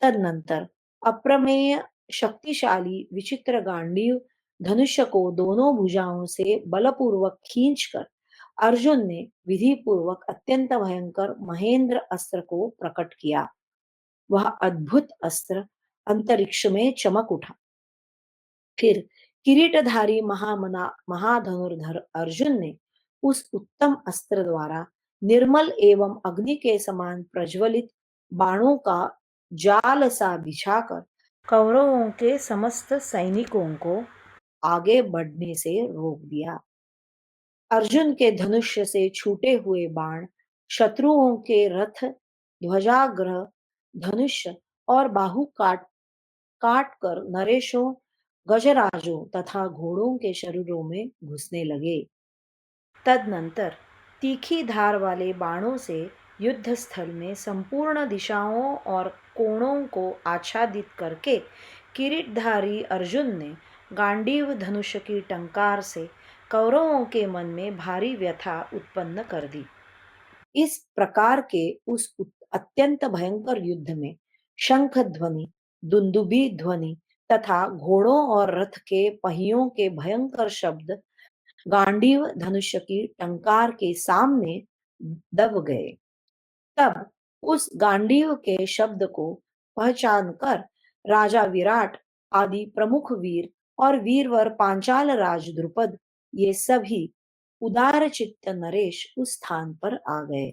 Speaker 2: तदनंतर अप्रमेय शक्तिशाली विचित्र गांडीव धनुष्य को दोनों भुजाओं से बलपूर्वक खींचकर अर्जुन ने विधि पूर्वक अत्यंत भयंकर महेंद्र अस्त्र को प्रकट किया। वह अद्भुत अस्त्र अंतरिक्ष में चमक उठा। फिर किरीटधारी महाधनुर्धर अर्जुन ने उस उत्तम अस्त्र द्वारा निर्मल एवं अग्नि के समान प्रज्वलित बाणों का जाल सा बिछाकर
Speaker 1: कौरवों के समस्त सैनिकों को
Speaker 2: आगे बढ़ने से रोक दिया। अर्जुन के धनुष्य से छूटे हुए बाण शत्रुओं के रथ, ध्वजाग्र, धनुष्य और बाहु काट काट कर नरेशों, गजराजों तथा घोड़ों के शरीरों में घुसने लगे।
Speaker 1: तदनंतर तीखी धार वाले बाणों से युद्ध स्थल में संपूर्ण दिशाओं और कोणों को आच्छादित करके किरीटधारी अर्जुन ने गांडीव धनुष की टंकार से कौरवों के मन में भारी व्यथा उत्पन्न कर दी।
Speaker 2: इस प्रकार के उस अत्यंत भयंकर युद्ध में शंख ध्वनि, दुंदुभी ध्वनि तथा घोड़ों और रथ के पहियों के भयंकर शब्द गांडीव धनुष की टंकार के सामने दब गए। तब उस गांडीव के शब्द को पहचान कर राजा विराट आदि प्रमुख वीर और वीरवर पांचाल राज द्रुपद ये सभी उदार चित्त नरेश उस स्थान पर आ गए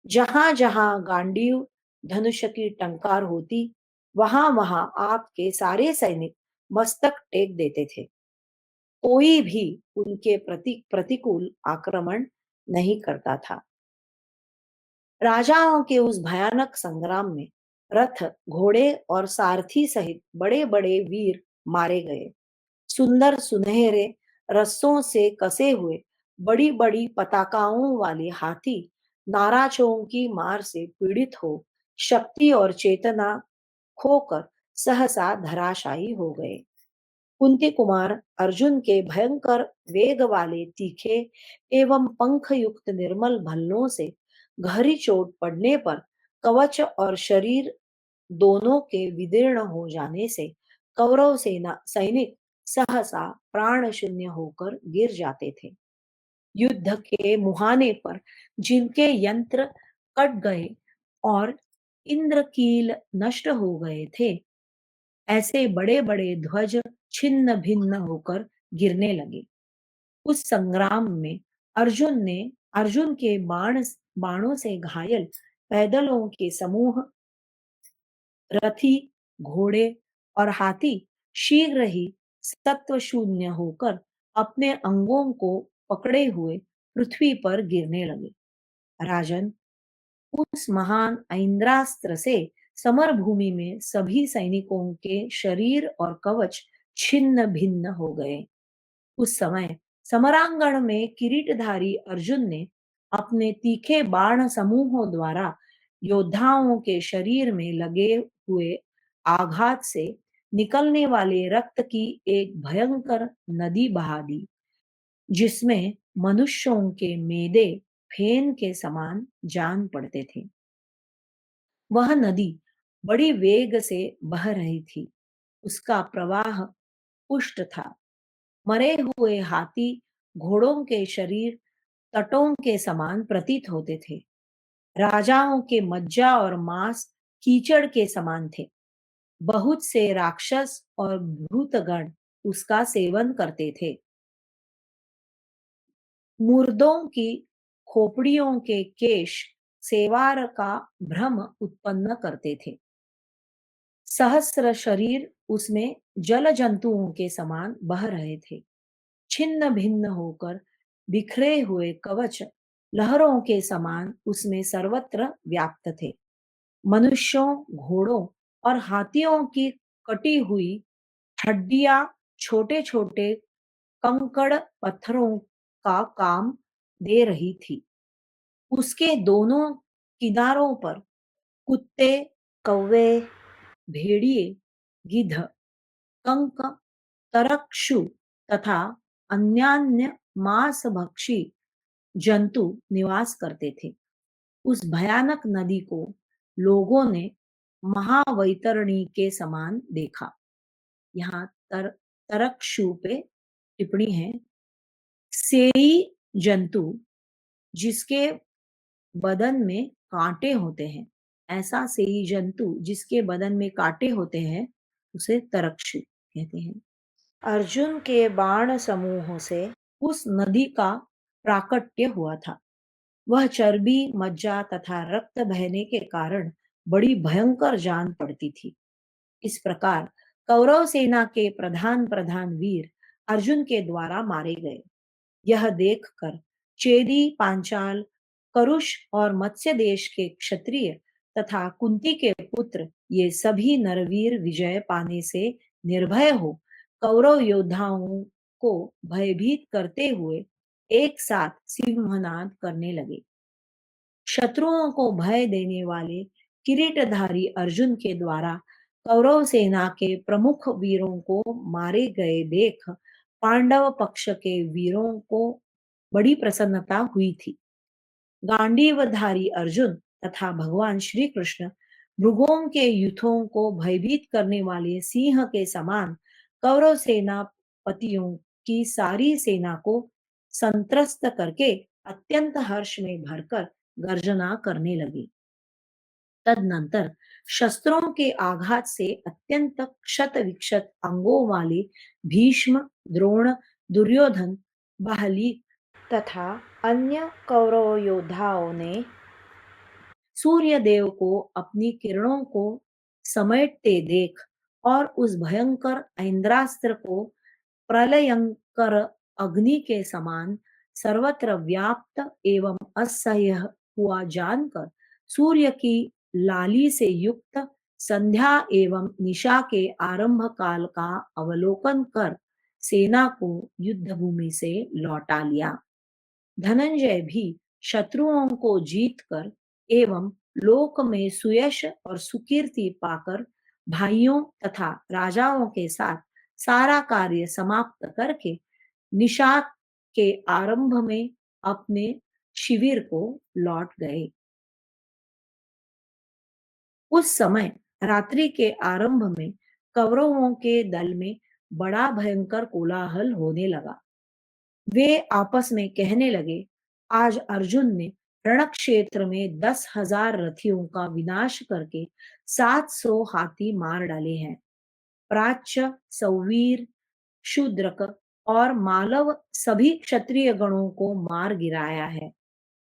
Speaker 2: जहां जहां गांडीव धनुष की टंकार होती, वहां वहां आपके सारे सैनिक मस्तक टेक देते थे। कोई भी उनके प्रति प्रतिकूल आक्रमण नहीं करता था। राजाओं के उस भयानक संग्राम में रथ, घोड़े और सारथी सहित बड़े बड़े वीर मारे गए। सुंदर सुनहरे रस्सों से कसे हुए बड़ी बड़ी पताकाओं वाले हाथी नाराजों की मार से पीड़ित हो शक्ति और चेतना खोकर सहसा धराशायी हो गए। कुंती कुमार अर्जुन के भयंकर वेग वाले तीखे एवं पंख युक्त निर्मल भल्लों से गहरी चोट पड़ने पर कवच और शरीर दोनों के विदीर्ण हो जाने से कौरव सेना सैनिक सहसा प्राण शून्य होकर गिर जाते थे। युद्ध के मुहाने पर जिनके यंत्र कट गए और इंद्रकील नष्ट हो गए थे, ऐसे बड़े बड़े ध्वज छिन्न भिन्न होकर गिरने लगे। उस संग्राम में अर्जुन के बाणों से घायल पैदलों के समूह, रथी, घोड़े और हाथी शीघ्र ही सत्व शून्य होकर अपने अंगों को पकड़े हुए पृथ्वी पर गिरने लगे। राजन, उस महान ऐन्द्रास्त्र से समर भूमि में सभी सैनिकों के शरीर और कवच छिन्न भिन्न हो गए। उस समय समरांगण में किरीटधारी अर्जुन ने अपने तीखे बाण समूहों द्वारा योद्धाओं के शरीर में लगे हुए आघात से निकलने वाले रक्त की एक भयंकर नदी बहा दी, जिसमें मनुष्यों के मेदे फेन के समान जान पड़ते थे। वह नदी बड़ी वेग से बह रही थी। उसका प्रवाह पुष्ट था। मरे हुए हाथी, घोड़ों के शरीर तटों के समान प्रतीत होते थे। राजाओं के मज्जा और मांस कीचड़ के समान थे। बहुत से राक्षस और भूतगण उसका सेवन करते थे। मुर्दों की खोपड़ियों के केश सेवार का भ्रम उत्पन्न करते थे। सहस्र शरीर उसमें जल जंतुओं के समान बह रहे थे। छिन्न भिन्न होकर बिखरे हुए कवच लहरों के समान उसमें सर्वत्र व्याप्त थे। मनुष्यों, घोड़ों और हाथियों की कटी हुई हड्डियां छोटे छोटे कंकड़ पत्थरों का काम दे रही थी। उसके दोनों किनारों पर कुत्ते, कौवे, भेड़िए, गिद्ध, कंक, तरक्षु तथा अन्यान्य मांसभक्षी जंतु निवास करते थे। उस भयानक नदी को लोगों ने महावैतरणी के समान देखा। यहाँ तरक्षु पे टिप्पणी है। सेई जंतु जिसके बदन में कांटे होते हैं, ऐसा सेई जंतु जिसके बदन में कांटे होते हैं, उसे तरक्षु कहते हैं। अर्जुन के बाण समूहों से उस नदी का प्राकट्य हुआ था। वह चर्बी, मज्जा तथा रक्त बहने के कारण बड़ी भयंकर जान पड़ती थी। इस प्रकार कौरव सेना के प्रधान प्रधान वीर अर्जुन के द्वारा मारे गए। यह देखकर चेदी, पांचाल, करुष और मत्स्य देश के क्षत्रिय तथा कुंती के पुत्र ये सभी नरवीर विजय पाने से निर्भय हो कौरव योद्धाओं को भयभीत करते हुए एक साथ सिंहनाद करने लगे। शत्रुओं को भय देने वाले किरीटधारी अर्जुन के द्वारा कौरव सेना के प्रमुख वीरों को मारे गए देख पांडव पक्ष के वीरों को बड़ी प्रसन्नता हुई थी। गांडीवधारी अर्जुन तथा भगवान श्री कृष्ण मृगों के युद्धों को भयभीत करने वाले सिंह के समान कौरव सेनापतियों की सारी सेना को संत्रस्त करके अत्यंत हर्ष में भरकर गर्जना करने लगी। तदनंतर शस्त्रों के आघात से अत्यंत क्षत विक्षत अंगों वाले भीष्म, द्रोण, दुर्योधन, बाहली तथा अन्य कौरव योद्धाओं ने सूर्य देव को अपनी किरणों को समेटते देख और उस भयंकर ऐन्द्रास्त्र को प्रलयंकर अग्नि के समान सर्वत्र व्याप्त एवं असह्य हुआ जानकर सूर्य की लाली से युक्त संध्या एवं निशा के आरंभ काल का अवलोकन कर सेना को युद्ध भूमि से लौटा लिया। धनंजय भी शत्रुओं को जीतकर एवं लोक में सुयश और सुकीर्ति पाकर भाइयों तथा राजाओं के साथ सारा कार्य समाप्त करके निशा के आरंभ में अपने शिविर को लौट गए। उस समय रात्रि के आरंभ में कौरवों के दल में बड़ा भयंकर कोलाहल होने लगा। वे आपस में कहने लगे, आज अर्जुन ने रण क्षेत्र में 10,000 रथियों का विनाश करके 700 हाथी मार डाले हैं। प्राच्य, सौवीर, शूद्रक और मालव सभी क्षत्रिय गणों को मार गिराया है।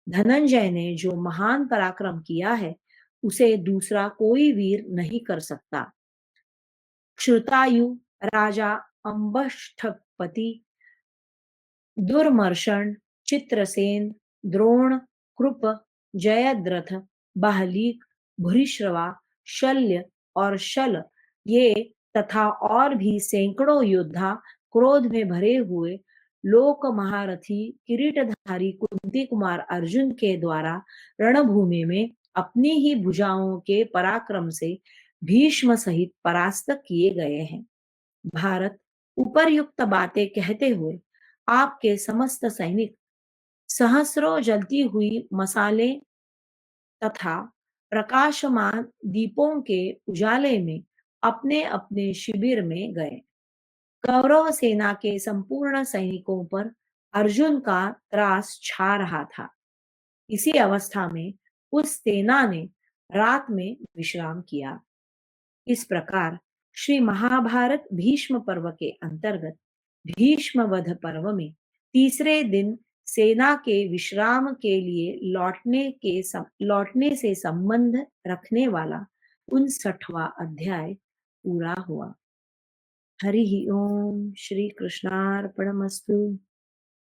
Speaker 2: धनंजय ने जो महान पराक्रम किया है, उसे दूसरा कोई वीर नहीं कर सकता। श्रुतायु, राजा अंबष्ठपति, दुर्मर्शन, चित्रसेन, द्रोण, कृप, जयद्रथ, बाहलिक, भूरिश्रवा, शल्य और शल ये तथा और भी सैकड़ों योद्धा क्रोध में भरे हुए लोक महारथी किरीटधारी कुंती कुमार अर्जुन के द्वारा रणभूमि में अपनी ही भुजाओं के पराक्रम से भीष्म सहित परास्त किए गए हैं। भारत उपर्युक्त बातें कहते हुए आपके समस्त सैनिक सहस्रों जलती हुई मसाले तथा प्रकाशमान दीपों के उजाले में अपने अपने शिविर में गए। कौरव सेना के संपूर्ण सैनिकों पर अर्जुन का त्रास छा रहा था। इसी अवस्था में उस सेना ने रात में विश्राम किया। इस प्रकार श्री महाभारत भीष्म पर्व के अंतर्गत भीष्म वध पर्व में तीसरे दिन सेना के विश्राम के लिए लौटने से संबंध रखने वाला 59वां अध्याय पूरा हुआ। हरि ओम। श्री कृष्णार्पणमस्तु।